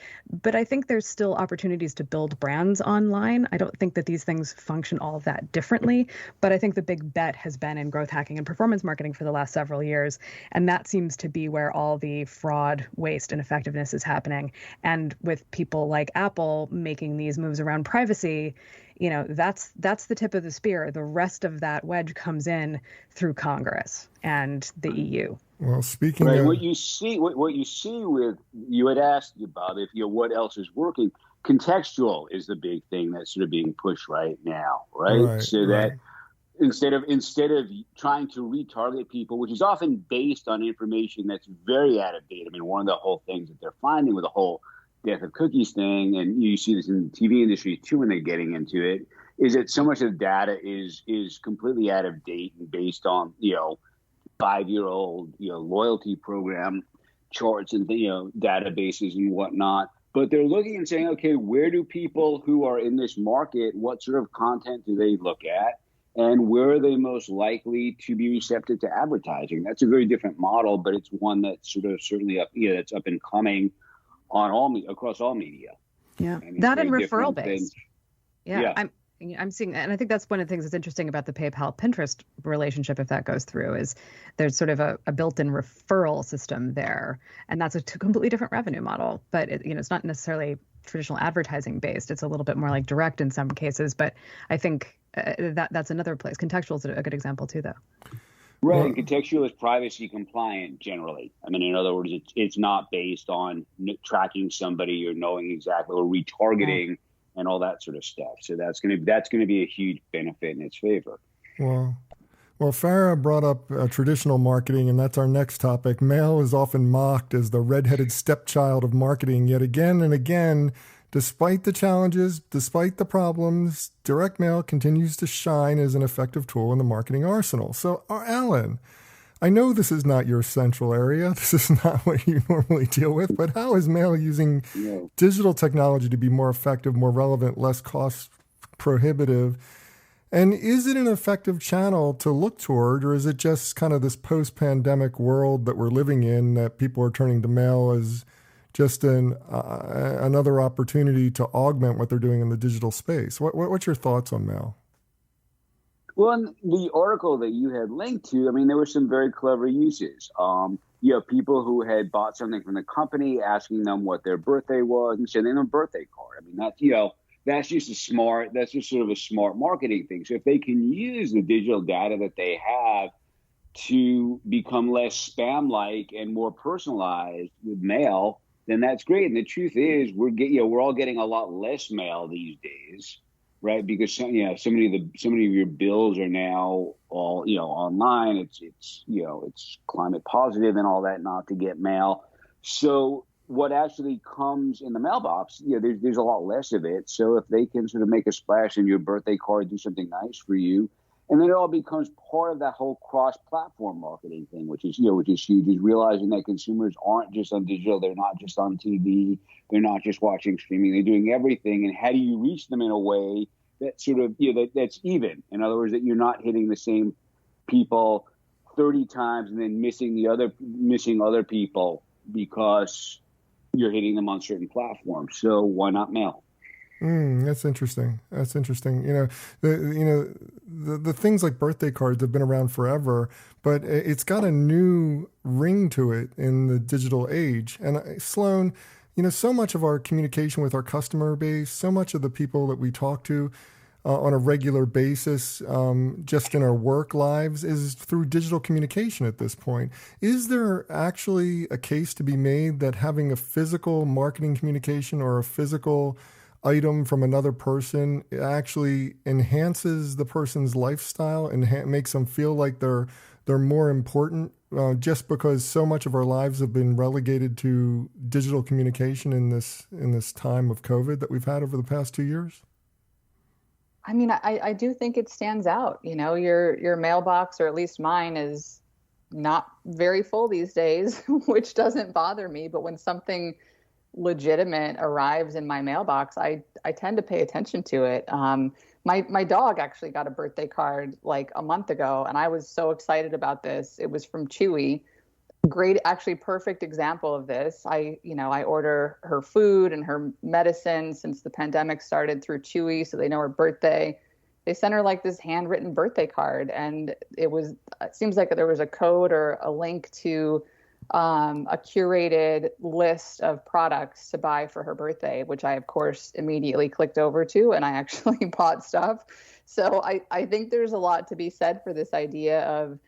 I think there's still opportunities to build brands online. I don't think that these things function all that differently, but I think the big bet has been in growth hacking and performance marketing for the last several years. And that seems to be where all the fraud, waste, and effectiveness is happening. And with people like Apple making these moves around privacy, that's the tip of the spear. The rest of that wedge comes in through Congress and the EU. Well, speaking of what you see with, you had asked, Bob, if what else is working. Contextual is the big thing that's sort of being pushed right now, right? That instead of trying to retarget people, which is often based on information that's very out of date. I mean, one of the whole things that they're finding with the whole death of cookies thing, and you see this in the TV industry too when they're getting into it, is that so much of the data is completely out of date and based on 5-year-old loyalty program charts and databases and whatnot. But they're looking and saying, okay, where do people who are in this market, what sort of content do they look at, and where are they most likely to be receptive to advertising? That's a very different model, but it's one that's sort of certainly that's up and coming on across all media. Yeah, that and referral based. Yeah, I'm seeing, and I think that's one of the things that's interesting about the PayPal Pinterest relationship. If that goes through, is there's sort of a built-in referral system there, and that's a completely different revenue model. But it's not necessarily traditional advertising based. It's a little bit more like direct in some cases. But I think that's another place. Contextual is a good example too, though. Right, and contextual is privacy compliant generally. I mean, in other words, it's not based on tracking somebody or knowing exactly or retargeting and all that sort of stuff. So that's going to be a huge benefit in its favor. Well, Farrah brought up traditional marketing, and that's our next topic. Mail is often mocked as the redheaded stepchild of marketing. Yet again and again, despite the challenges, despite the problems, direct mail continues to shine as an effective tool in the marketing arsenal. So, Alan, I know this is not your central area. This is not what you normally deal with, but how is mail using digital technology to be more effective, more relevant, less cost prohibitive? And is it an effective channel to look toward, or is it just kind of this post-pandemic world that we're living in that people are turning to mail as just another opportunity to augment what they're doing in the digital space? What's your thoughts on mail? Well, in the article that you had linked to, I mean, there were some very clever uses. People who had bought something from the company, asking them what their birthday was and sending them a birthday card. I mean, that's just sort of a smart marketing thing. So if they can use the digital data that they have to become less spam-like and more personalized with mail, then that's great. And the truth is, we're all getting a lot less mail these days, right? Because so many of your bills are now all online. It's climate positive and all that not to get mail. So what actually comes in the mailbox, there's a lot less of it. So if they can sort of make a splash in your birthday card, do something nice for you, And then it all becomes part of that whole cross-platform marketing thing, which is huge, is realizing that consumers aren't just on digital. They're not just on TV. They're not just watching streaming. They're doing everything. And how do you reach them in a way that sort of, that's even? In other words, that you're not hitting the same people 30 times and then missing other people because you're hitting them on certain platforms. So why not mail? That's interesting. The things like birthday cards have been around forever, but it's got a new ring to it in the digital age. And Sloane, so much of our communication with our customer base, so much of the people that we talk to on a regular basis, just in our work lives, is through digital communication at this point. Is there actually a case to be made that having a physical marketing communication or a physical item from another person actually enhances the person's lifestyle and makes them feel like they're more important, just because so much of our lives have been relegated to digital communication in this time of COVID that we've had over the past 2 years? I mean, I do think it stands out. Your mailbox, or at least mine, is not very full these days, which doesn't bother me. But when something legitimate arrives in my mailbox, I tend to pay attention to it. My dog actually got a birthday card like a month ago, and I was so excited about this. It was from Chewy. Great, actually perfect example of this. I order her food and her medicine since the pandemic started through Chewy, so they know her birthday. They sent her like this handwritten birthday card, and it seems like there was a code or a link to a curated list of products to buy for her birthday, which I, of course, immediately clicked over to, and I actually bought stuff. So I think there's a lot to be said for this idea of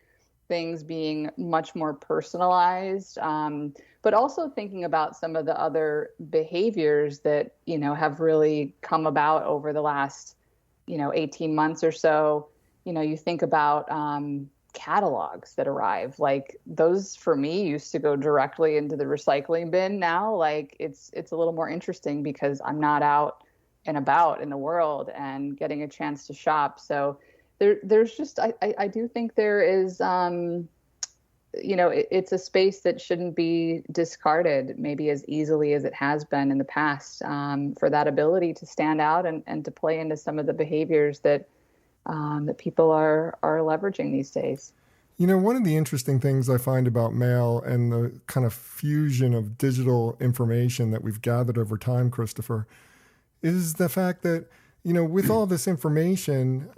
things being much more personalized, but also thinking about some of the other behaviors that, have really come about over the last, 18 months or so. You think about catalogs that arrive, like those for me used to go directly into the recycling bin. Now, like it's a little more interesting because I'm not out and about in the world and getting a chance to shop. So there's just, I do think there is, it's a space that shouldn't be discarded maybe as easily as it has been in the past, for that ability to stand out and to play into some of the behaviors that people are leveraging these days. One of the interesting things I find about mail and the kind of fusion of digital information that we've gathered over time, Christopher, is the fact that, with all this information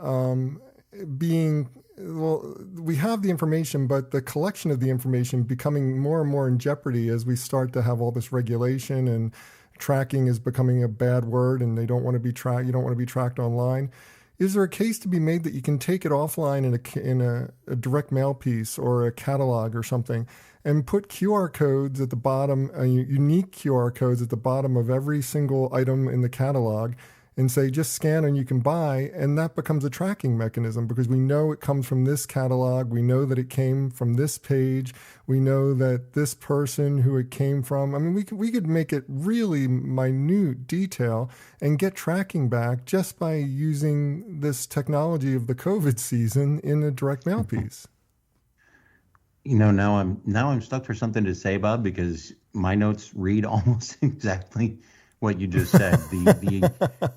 we have the information, but the collection of the information becoming more and more in jeopardy as we start to have all this regulation, and tracking is becoming a bad word, and they don't want to be tracked. You don't want to be tracked online. Is there a case to be made that you can take it offline in a direct mail piece or a catalog or something, and put QR codes at the bottom, unique QR codes at the bottom of every single item in the catalog, and say, just scan and you can buy, and that becomes a tracking mechanism because we know it comes from this catalog, we know that it came from this page, we know that this person who it came from. I mean, we could make it really minute detail and get tracking back just by using this technology of the COVID season in a direct mail piece. Now I'm stuck for something to say, Bob, because my notes read almost exactly what you just said. The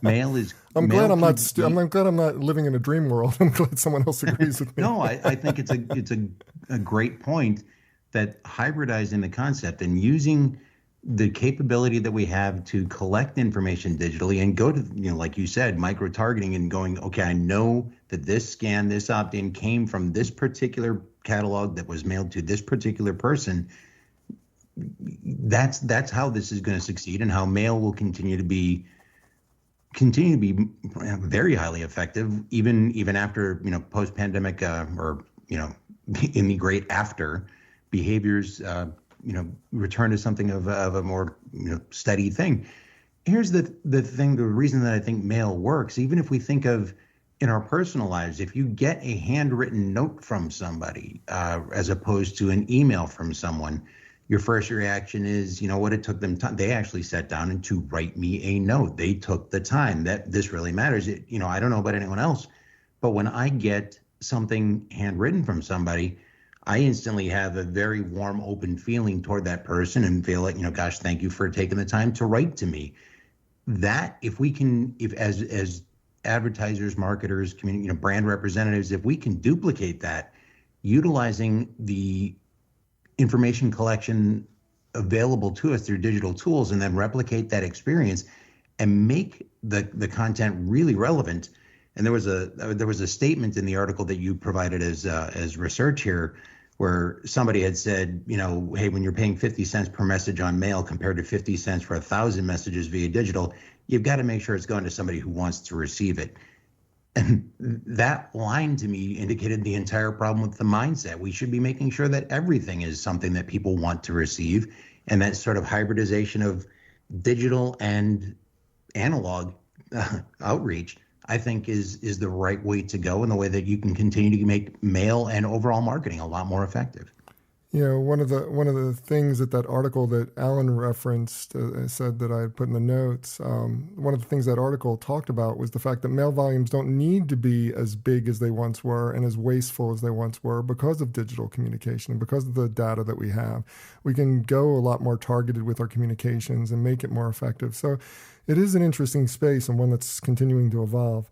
mail is. I'm glad I'm not living in a dream world. I'm glad someone else agrees with me. No, I think it's a great point that hybridizing the concept and using the capability that we have to collect information digitally and go to, like you said, micro targeting and going, okay, I know that this scan, this opt-in came from this particular catalog that was mailed to this particular person. That's how this is going to succeed, and how mail will continue to be very highly effective, even after post-pandemic or in the great after behaviors return to something of a more steady thing. Here's the thing, the reason that I think mail works, even if we think of in our personal lives, if you get a handwritten note from somebody as opposed to an email from someone, your first reaction is, it took them time. They actually sat down and to write me a note. They took the time. That this really matters. I don't know about anyone else, but when I get something handwritten from somebody, I instantly have a very warm, open feeling toward that person and feel like, gosh, thank you for taking the time to write to me. That if as advertisers, marketers, community, brand representatives, if we can duplicate that, utilizing the information collection available to us through digital tools, and then replicate that experience and make the content really relevant. And there was a statement in the article that you provided as research here, where somebody had said, hey, when you're paying 50 cents per message on mail compared to 50 cents for 1,000 messages via digital, you've got to make sure it's going to somebody who wants to receive it. And that line to me indicated the entire problem with the mindset. We should be making sure that everything is something that people want to receive. And that sort of hybridization of digital and analog outreach, I think is the right way to go, and the way that you can continue to make mail and overall marketing a lot more effective. One of the things that article that Alan referenced said that I had put in the notes, one of the things that article talked about was the fact that mail volumes don't need to be as big as they once were and as wasteful as they once were because of digital communication and because of the data that we have. We can go a lot more targeted with our communications and make it more effective. So it is an interesting space and one that's continuing to evolve.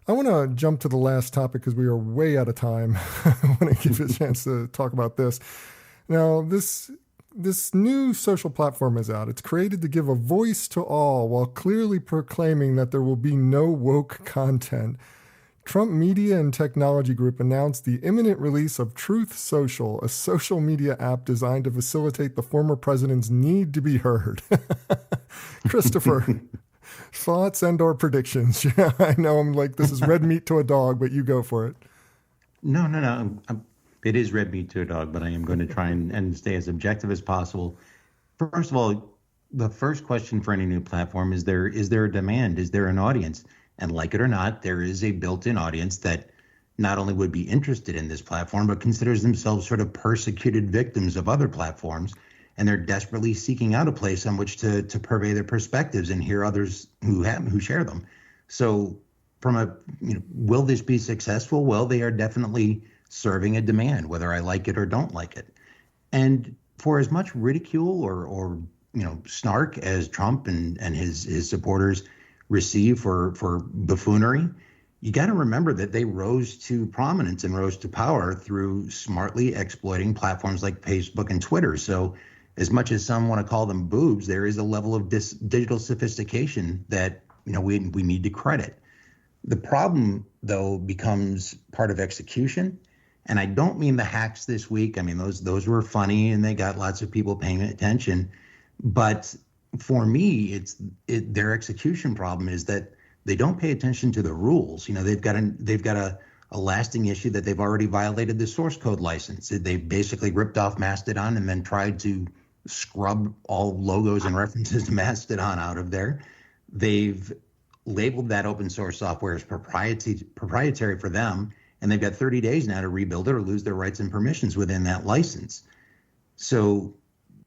I want to jump to the last topic because we are way out of time. I want to give you a chance to talk about this. Now, this new social platform is out. It's created to give a voice to all while clearly proclaiming that there will be no woke content. Trump Media and Technology Group announced the imminent release of Truth Social, a social media app designed to facilitate the former president's need to be heard. Christopher, thoughts and/or predictions? Yeah, I know I'm like, this is red meat to a dog, but you go for it. No. It is red meat to a dog, but I am going to try and stay as objective as possible. First of all, the first question for any new platform is there a demand? Is there an audience? And like it or not, there is a built-in audience that not only would be interested in this platform, but considers themselves sort of persecuted victims of other platforms. And they're desperately seeking out a place on which to purvey their perspectives and hear others who share them. So will this be successful? Well, they are definitely serving a demand, whether I like it or don't like it. And for as much ridicule or snark as Trump and his supporters receive for buffoonery, you got to remember that they rose to prominence and rose to power through smartly exploiting platforms like Facebook and Twitter. So as much as some want to call them boobs, there is a level of digital sophistication that we need to credit. The problem, though, becomes part of execution. And I don't mean the hacks this week. I mean, those were funny and they got lots of people paying attention. But for me, their execution problem is that they don't pay attention to the rules. They've got a lasting issue that they've already violated the source code license. They basically ripped off Mastodon and then tried to scrub all logos and references to Mastodon out of there. They've labeled that open source software as proprietary for them. And they've got 30 days now to rebuild it or lose their rights and permissions within that license. So,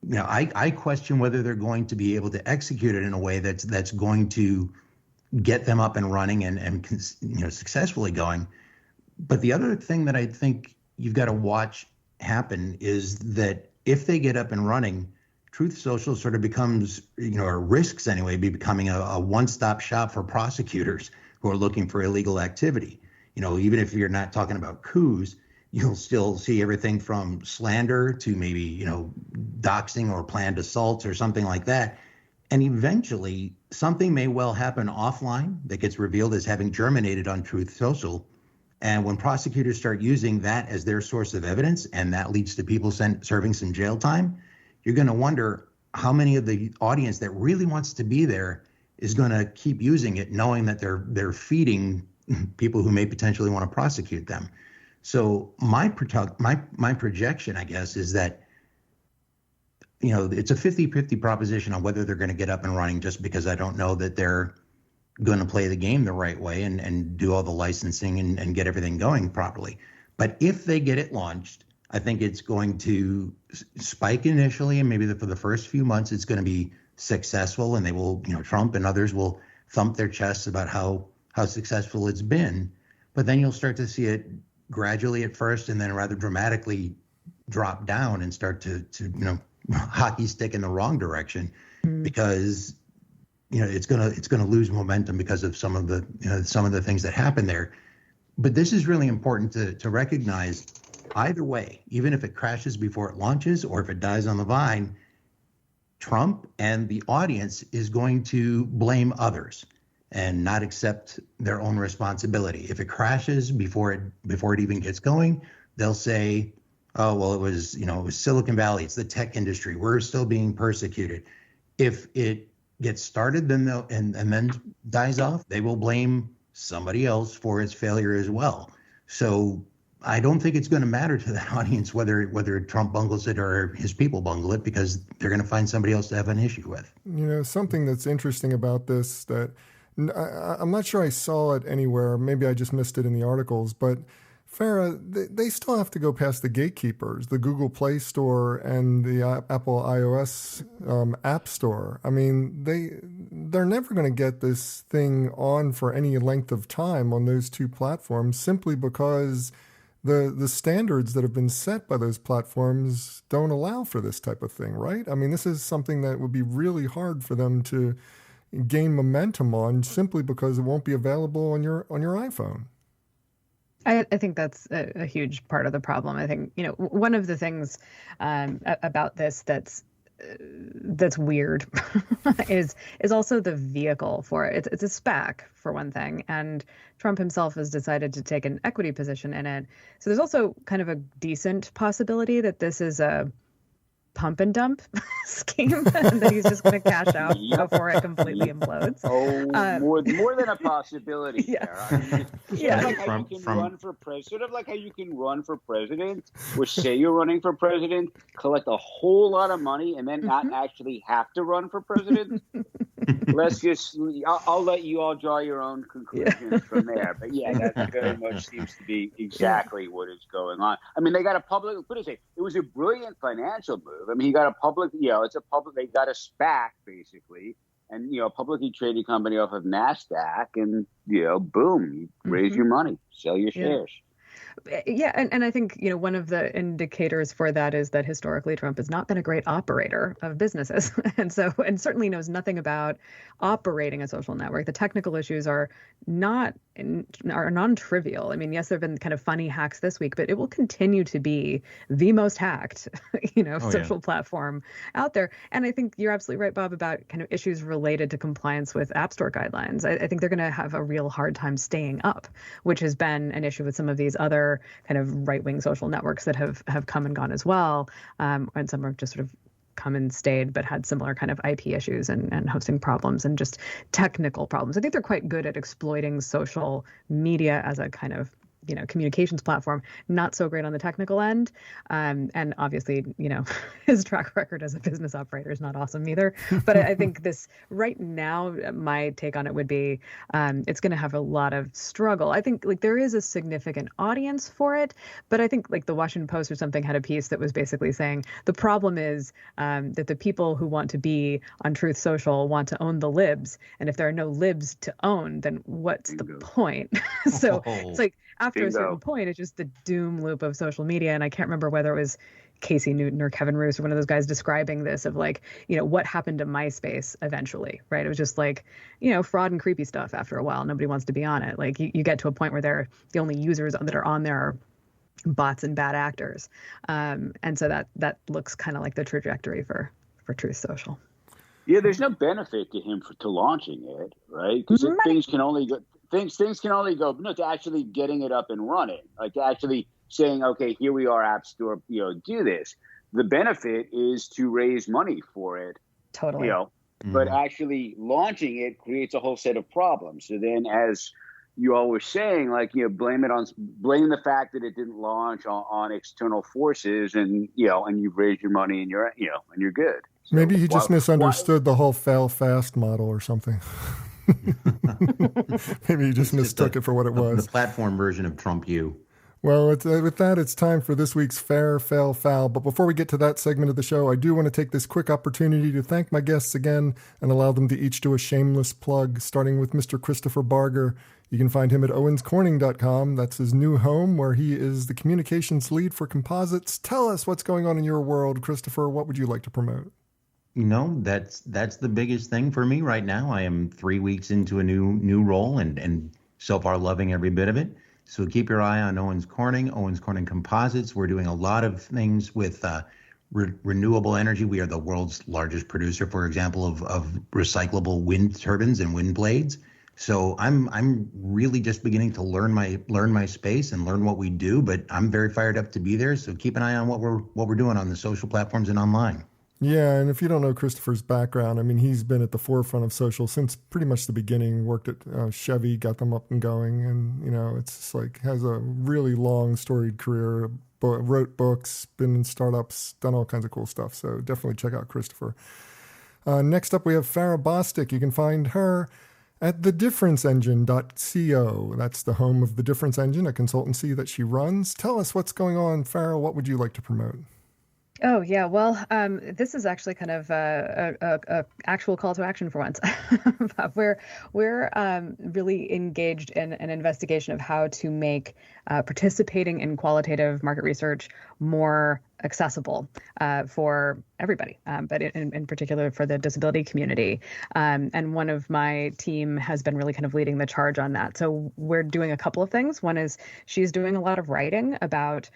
I question whether they're going to be able to execute it in a way that's going to get them up and running and successfully going. But the other thing that I think you've got to watch happen is that if they get up and running, Truth Social sort of becomes, or risks anyway, becoming a one-stop shop for prosecutors who are looking for illegal activity. Even if you're not talking about coups, you'll still see everything from slander to maybe, doxing or planned assaults or something like that. And eventually something may well happen offline that gets revealed as having germinated on Truth Social. And when prosecutors start using that as their source of evidence, and that leads to people serving some jail time, you're going to wonder how many of the audience that really wants to be there is going to keep using it, knowing that they're feeding people who may potentially want to prosecute them. So my projection, I guess, is that, it's a 50-50 proposition on whether they're going to get up and running, just because I don't know that they're going to play the game the right way and do all the licensing and get everything going properly. But if they get it launched, I think it's going to spike initially, and maybe for the first few months it's going to be successful, and they will, Trump and others will thump their chests about how successful it's been. But then you'll start to see it gradually at first and then rather dramatically drop down and start to hockey stick in the wrong direction, because it's gonna lose momentum because of some of the things that happen there. But this is really important to recognize. Either way, even if it crashes before it launches or if it dies on the vine, Trump and the audience is going to blame others and not accept their own responsibility. If it crashes before it even gets going, they'll say, "Oh, well, it was Silicon Valley, it's the tech industry, we're still being persecuted." If it gets started, then and then dies off, they will blame somebody else for its failure as well. So I don't think it's going to matter to that audience whether Trump bungles it or his people bungle it, because they're going to find somebody else to have an issue with. Something that's interesting about this that I'm not sure I saw it anywhere. Maybe I just missed it in the articles, but Farrah, they still have to go past the gatekeepers, the Google Play Store and the Apple iOS App Store. I mean, they're never going to get this thing on for any length of time on those two platforms, simply because the standards that have been set by those platforms don't allow for this type of thing, right? I mean, this is something that would be really hard for them to gain momentum on, simply because it won't be available on your iPhone. I think that's a huge part of the problem. I think, one of the things about this that's weird is also the vehicle for it. It's a SPAC, for one thing, and Trump himself has decided to take an equity position in it. So there's also kind of a decent possibility that this is a pump and dump scheme and that he's just going to cash out before it completely implodes. More than a possibility. Yeah. Sort of like how you can run for president, which say you're running for president, collect a whole lot of money, and then not actually have to run for president. I'll let you all draw your own conclusions from there. But that very much seems to be exactly what is going on. I mean, they got it was a brilliant financial move. I mean, he got they got a SPAC basically, and a publicly traded company off of NASDAQ, and boom, you raise your money, sell your shares. Yeah, and I think, one of the indicators for that is that historically Trump has not been a great operator of businesses. And certainly knows nothing about operating a social network. The technical issues are non-trivial. I mean, yes, there have been kind of funny hacks this week, but it will continue to be the most hacked, social platform out there. And I think you're absolutely right, Bob, about kind of issues related to compliance with App Store guidelines. I think they're going to have a real hard time staying up, which has been an issue with some of these other kind of right-wing social networks that have come and gone as well. And some have just sort of come and stayed, but had similar kind of IP issues and hosting problems and just technical problems. I think they're quite good at exploiting social media as a kind of communications platform, not so great on the technical end. And obviously, his track record as a business operator is not awesome either. But I think this right now, my take on it would be it's going to have a lot of struggle. I think there is a significant audience for it, but I think the Washington Post or something had a piece that was basically saying the problem is that the people who want to be on Truth Social want to own the libs. And if there are no libs to own, then what's the point? So it's after a certain point, it's just the doom loop of social media. And I can't remember whether it was Casey Newton or Kevin Roos or one of those guys describing this of what happened to MySpace eventually, right? It was just fraud and creepy stuff after a while. Nobody wants to be on it. You get to a point where the only users that are on there are bots and bad actors. And so that looks kind of like the trajectory for Truth Social. Yeah, there's no benefit to him to launching it, right? Because things can only go to actually getting it up and running, to actually saying, okay, here we are, App Store, do this. The benefit is to raise money for it. Totally. But actually launching it creates a whole set of problems. So then, as you all were saying, blame the fact that it didn't launch on external forces, and you've raised your money and you're good. So maybe he just misunderstood the whole fail fast model or something. Maybe you just mistook it for what it was. The platform version of Trump U. Well, with that, it's time for this week's Fair, Fail, Foul. But before we get to that segment of the show, I do want to take this quick opportunity to thank my guests again and allow them to each do a shameless plug, starting with Mr. Christopher Barger. You can find him at owenscorning.com. That's his new home where he is the communications lead for composites. Tell us what's going on in your world, Christopher. What would you like to promote? That's the biggest thing for me right now. I am 3 weeks into a new role and so far loving every bit of it. So keep your eye on Owens Corning Composites. We're doing a lot of things with renewable energy. We are the world's largest producer, for example, of recyclable wind turbines and wind blades. So I'm really just beginning to learn my space and learn what we do, but I'm very fired up to be there. So keep an eye on what we're doing on the social platforms and online. Yeah, and if you don't know Christopher's background, I mean, he's been at the forefront of social since pretty much the beginning, worked at Chevy, got them up and going, and, it's just like has a really long, storied career, wrote books, been in startups, done all kinds of cool stuff. So definitely check out Christopher. Next up, we have Farrah Bostic. You can find her at thedifferenceengine.co. That's the home of The Difference Engine, a consultancy that she runs. Tell us what's going on, Farrah. What would you like to promote? Oh, yeah. Well, this is actually kind of a actual call to action for once. We're really engaged in an investigation of how to make participating in qualitative market research more accessible for everybody, but in particular for the disability community. And one of my team has been really kind of leading the charge on that. So we're doing a couple of things. One is she's doing a lot of writing about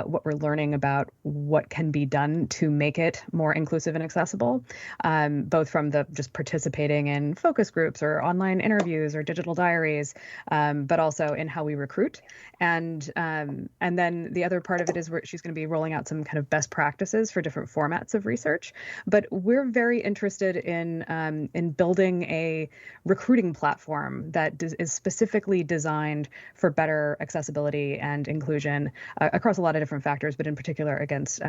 what we're learning about what can be done to make it more inclusive and accessible, both from the just participating in focus groups or online interviews or digital diaries, but also in how we recruit. And then the other part of it is where she's going to be rolling out some kind of best practices for different formats of research. But we're very interested in building a recruiting platform that is specifically designed for better accessibility and inclusion across a lot of different factors, but in particular against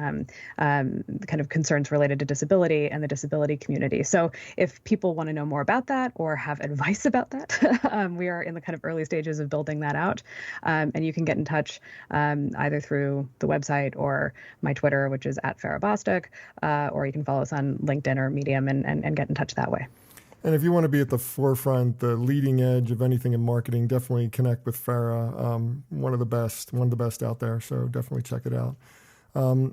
kind of concerns related to disability and the disability community. So if people want to know more about that or have advice about that, we are in the kind of early stages of building that out. And you can get in touch either through the website or my Twitter, which is at Farrah Bostic, or you can follow us on LinkedIn or Medium and get in touch that way. And if you want to be at the forefront, the leading edge of anything in marketing, definitely connect with Farrah, one of the best out there. So definitely check it out.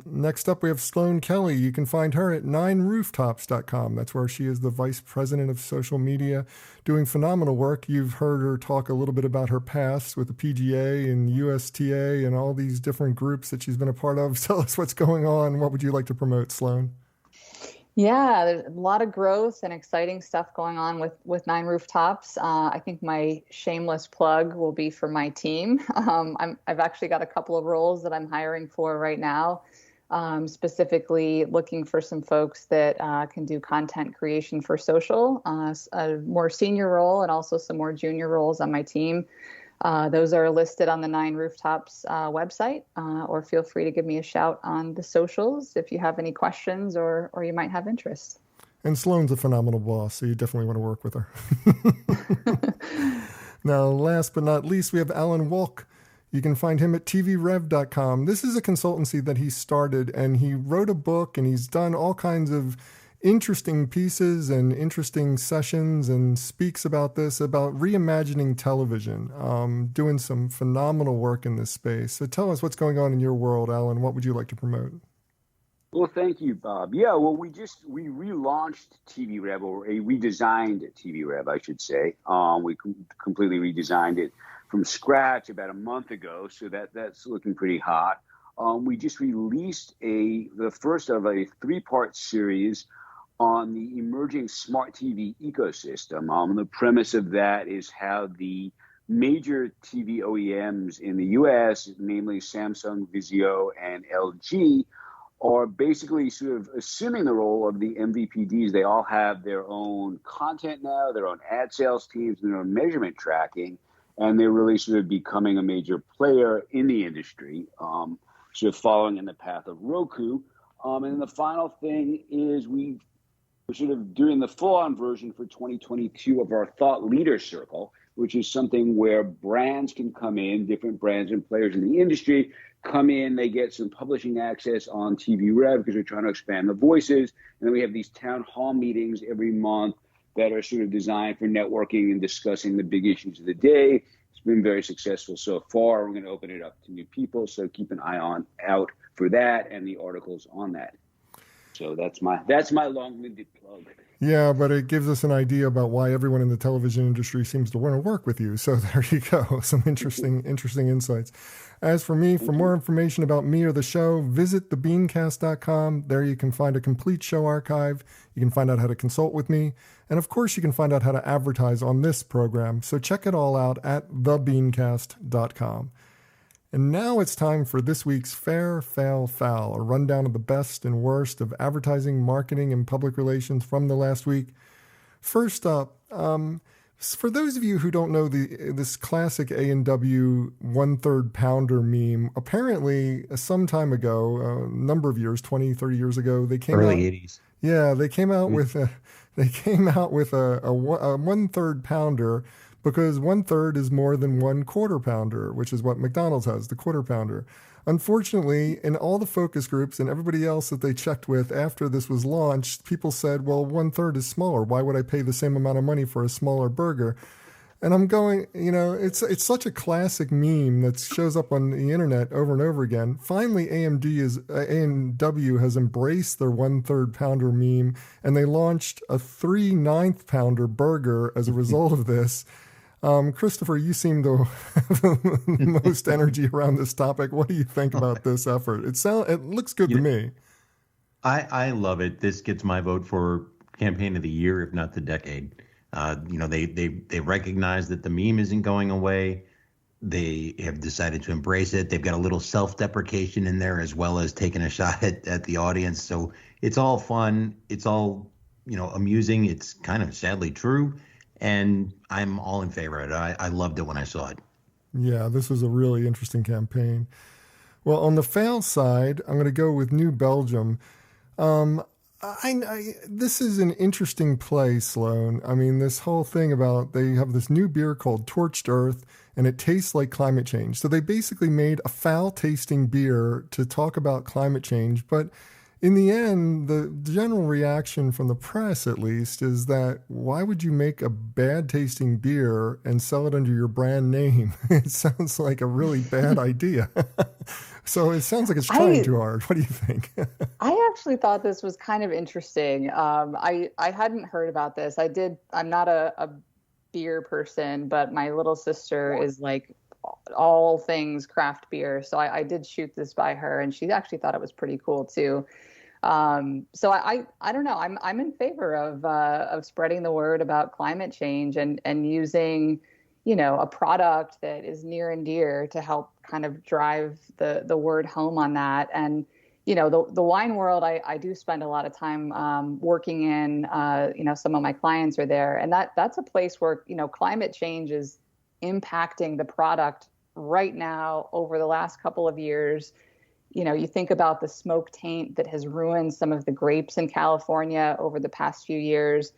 Next up, we have Sloane Kelley. You can find her at 9rooftops.com. That's where she is the vice president of social media, doing phenomenal work. You've heard her talk a little bit about her past with the PGA and USTA and all these different groups that she's been a part of. Tell us what's going on. What would you like to promote, Sloane? Yeah, there's a lot of growth and exciting stuff going on with 9rooftops. I think my shameless plug will be for my team. I've actually got a couple of roles that I'm hiring for right now, specifically looking for some folks that can do content creation for social, a more senior role and also some more junior roles on my team. Those are listed on the 9rooftops website, or feel free to give me a shout on the socials if you have any questions or you might have interest. And Sloane's a phenomenal boss, so you definitely want to work with her. Now, last but not least, we have Alan Wolk. You can find him at tvrev.com. This is a consultancy that he started, and he wrote a book, and he's done all kinds of interesting pieces and interesting sessions and speaks about reimagining television, doing some phenomenal work in this space. So tell us what's going on in your world, Alan. What would you like to promote? Well, thank you, Bob. Yeah, well, we relaunched TV Rev, or redesigned TV Rev, I should say. We completely redesigned it from scratch about a month ago, so that's looking pretty hot. We just released the first of a 3-part series on the emerging smart TV ecosystem. The premise of that is how the major TV OEMs in the US, namely Samsung, Vizio, and LG, are basically sort of assuming the role of the MVPDs. They all have their own content now, their own ad sales teams, their own measurement tracking, and they're really sort of becoming a major player in the industry, sort of following in the path of Roku. And the final thing is we're sort of doing the full-on version for 2022 of our Thought Leader Circle, which is something where brands can come in, different brands and players in the industry come in, they get some publishing access on TV Rev because we're trying to expand the voices. And then we have these town hall meetings every month that are sort of designed for networking and discussing the big issues of the day. been very successful so far. We're going to open it up to new people, so keep an eye out for that and the articles on that. So that's my long-winded plug. Yeah, but it gives us an idea about why everyone in the television industry seems to want to work with you. So there you go. Some interesting insights. As for me, for more information about me or the show, visit thebeancast.com. There you can find a complete show archive. You can find out how to consult with me. And of course, you can find out how to advertise on this program. So check it all out at thebeancast.com. And now it's time for this week's Fair, Fail, Foul, a rundown of the best and worst of advertising, marketing, and public relations from the last week. First up, for those of you who don't know this classic A&W 1/3 pounder meme, apparently some time ago, a number of years, 20, 30 years ago, they came early out, 80s. Yeah, they came out with a 1/3 pounder, because 1/3 is more than 1/4 pounder, which is what McDonald's has, the 1/4 pounder. Unfortunately, in all the focus groups and everybody else that they checked with after this was launched, people said, well, 1/3 is smaller. Why would I pay the same amount of money for a smaller burger? And I'm going, it's such a classic meme that shows up on the internet over and over again. Finally, A&W has embraced their 1/3 pounder meme, and they launched a 3/9 pounder burger as a result of this. Christopher, you seem to have the most energy around this topic. What do you think about this effort? It looks good to me. I love it. This gets my vote for campaign of the year, if not the decade. They recognize that the meme isn't going away. They have decided to embrace it. They've got a little self-deprecation in there, as well as taking a shot at the audience. So it's all fun. It's all, amusing. It's kind of sadly true. And I'm all in favor of it. I loved it when I saw it. Yeah, this was a really interesting campaign. Well, on the fail side, I'm going to go with New Belgium. This is an interesting play, Sloane. I mean, this whole thing about they have this new beer called Torched Earth, and it tastes like climate change. So they basically made a foul-tasting beer to talk about climate change, but in the end, the general reaction from the press, at least, is that why would you make a bad-tasting beer and sell it under your brand name? It sounds like a really bad idea. So it sounds like it's trying too hard. What do you think? I actually thought this was kind of interesting. I hadn't heard about this. I'm not a beer person, but my little sister is like all things craft beer. So I did shoot this by her, and she actually thought it was pretty cool too. So I don't know. I'm in favor of spreading the word about climate change and using, a product that is near and dear to help kind of drive the word home on that. And, the wine world, I do spend a lot of time working in, some of my clients are there, and that's a place where, climate change is impacting the product right now over the last couple of years. You think about the smoke taint that has ruined some of the grapes in California over the past few years,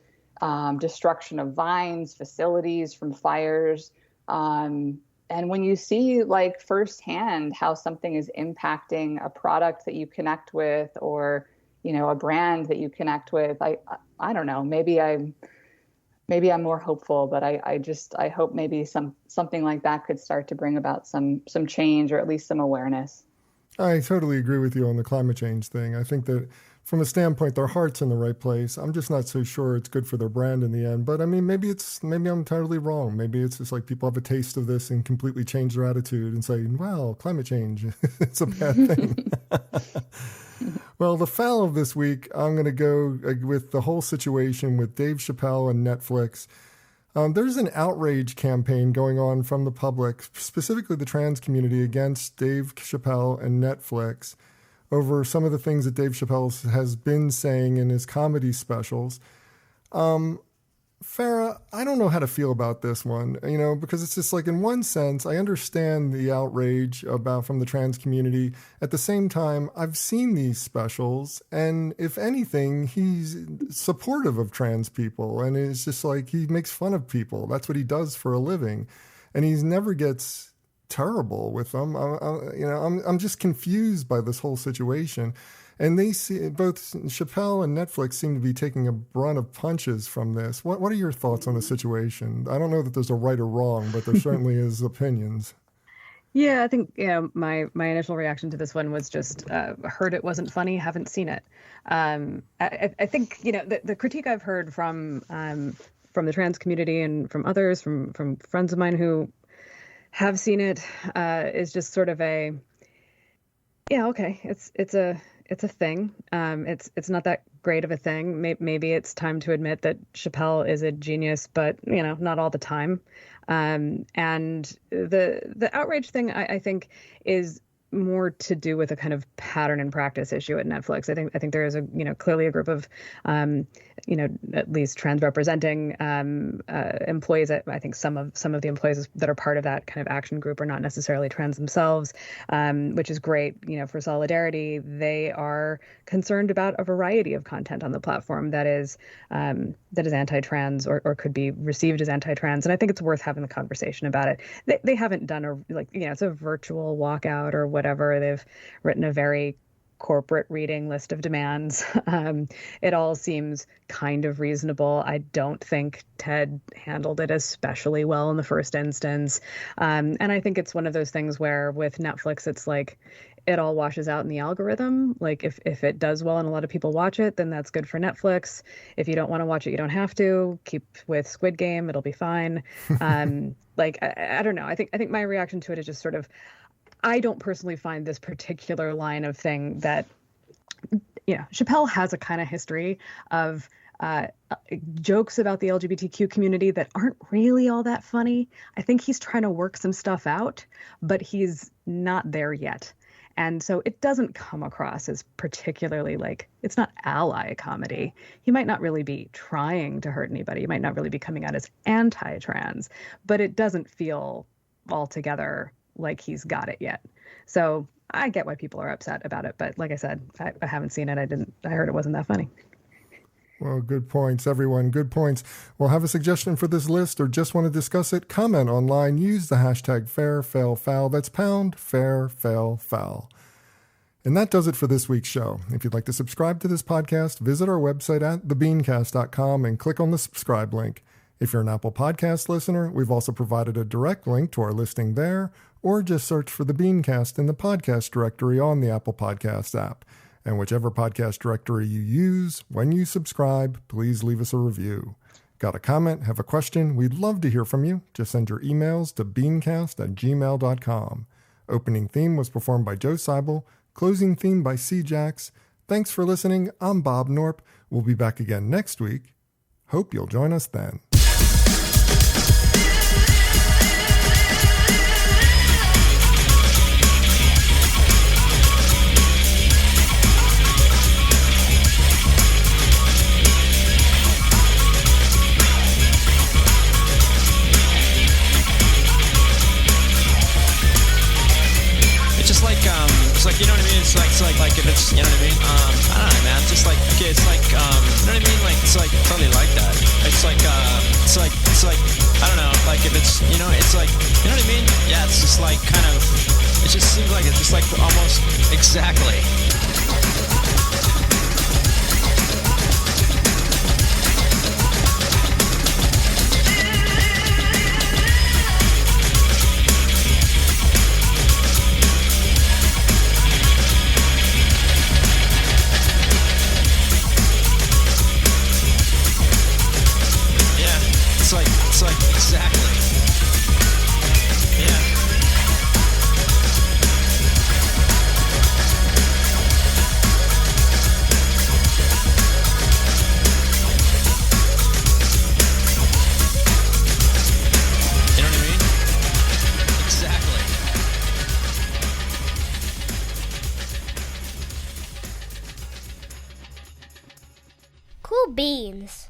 destruction of vines, facilities from fires. And when you see like firsthand how something is impacting a product that you connect with, or, a brand that you connect with, I don't know, maybe I'm more hopeful, but I hope maybe something like that could start to bring about some change, or at least some awareness. I totally agree with you on the climate change thing. I think that from a standpoint, their heart's in the right place. I'm just not so sure it's good for their brand in the end. But I mean, maybe I'm totally wrong. Maybe it's just like people have a taste of this and completely change their attitude and say, well, climate change, it's a bad thing. Well, the foul of this week, I'm going to go with the whole situation with Dave Chappelle and Netflix. There's an outrage campaign going on from the public, specifically the trans community, against Dave Chappelle and Netflix over some of the things that Dave Chappelle has been saying in his comedy specials. Farrah, I don't know how to feel about this one, because it's just like, in one sense, I understand the outrage from the trans community. At the same time, I've seen these specials, and if anything, he's supportive of trans people, and it's just like he makes fun of people. That's what he does for a living, and he never gets terrible with them. I'm just confused by this whole situation. And they see both Chappelle and Netflix seem to be taking a brunt of punches from this. What are your thoughts on the situation? I don't know that there's a right or wrong, but there certainly is opinions. Yeah, I think my initial reaction to this one was just heard it wasn't funny, haven't seen it. I think the critique I've heard from the trans community and from others, from friends of mine who have seen it, is just sort of okay, it's a thing. It's not that great of a thing. Maybe it's time to admit that Chappelle is a genius, but not all the time. And the outrage thing, I think, is more to do with a kind of pattern and practice issue at Netflix. I think there is clearly a group of at least trans representing employees. I think some of the employees that are part of that kind of action group are not necessarily trans themselves, which is great. For solidarity, they are concerned about a variety of content on the platform that is anti-trans or could be received as anti-trans, and I think it's worth having the conversation about it. They haven't done it's a virtual walkout or whatever. They've written a very corporate reading list of demands. It all seems kind of reasonable. I don't think Ted handled it especially well in the first instance. And I think it's one of those things where with Netflix, it's like it all washes out in the algorithm. Like if it does well and a lot of people watch it, then that's good for Netflix. If you don't want to watch it, you don't have to. Keep with Squid Game, it'll be fine. I don't know. I think my reaction to it is just sort of, I don't personally find this particular line of thing that, Chappelle has a kind of history of jokes about the LGBTQ community that aren't really all that funny. I think he's trying to work some stuff out, but he's not there yet. And so it doesn't come across as particularly it's not ally comedy. He might not really be trying to hurt anybody. He might not really be coming out as anti-trans, but it doesn't feel altogether like he's got it yet. So I get why people are upset about it. But like I said, I haven't seen it. I heard it wasn't that funny. Well, good points, everyone. Good points. Well, have a suggestion for this list or just want to discuss it? Comment online. Use the hashtag #FairFailFoul. That's #FairFailFoul. And that does it for this week's show. If you'd like to subscribe to this podcast, visit our website at thebeancast.com and click on the subscribe link. If you're an Apple Podcast listener, we've also provided a direct link to our listing there, or just search for the BeanCast in the podcast directory on the Apple Podcasts app. And whichever podcast directory you use, when you subscribe, please leave us a review. Got a comment? Have a question? We'd love to hear from you. Just send your emails to beancast@gmail.com. Opening theme was performed by Joe Seibel. Closing theme by C. Jax. Thanks for listening. I'm Bob Norp. We'll be back again next week. Hope you'll join us then. If it's, you know what I mean? I don't know, man. Just okay, it's you know what I mean? It's totally like that. It's I don't know, if it's, you know what I mean? Yeah, it's just kind of, it just seems like it's just almost exactly. Exactly. Yeah. You know what I mean? Exactly. Cool beans.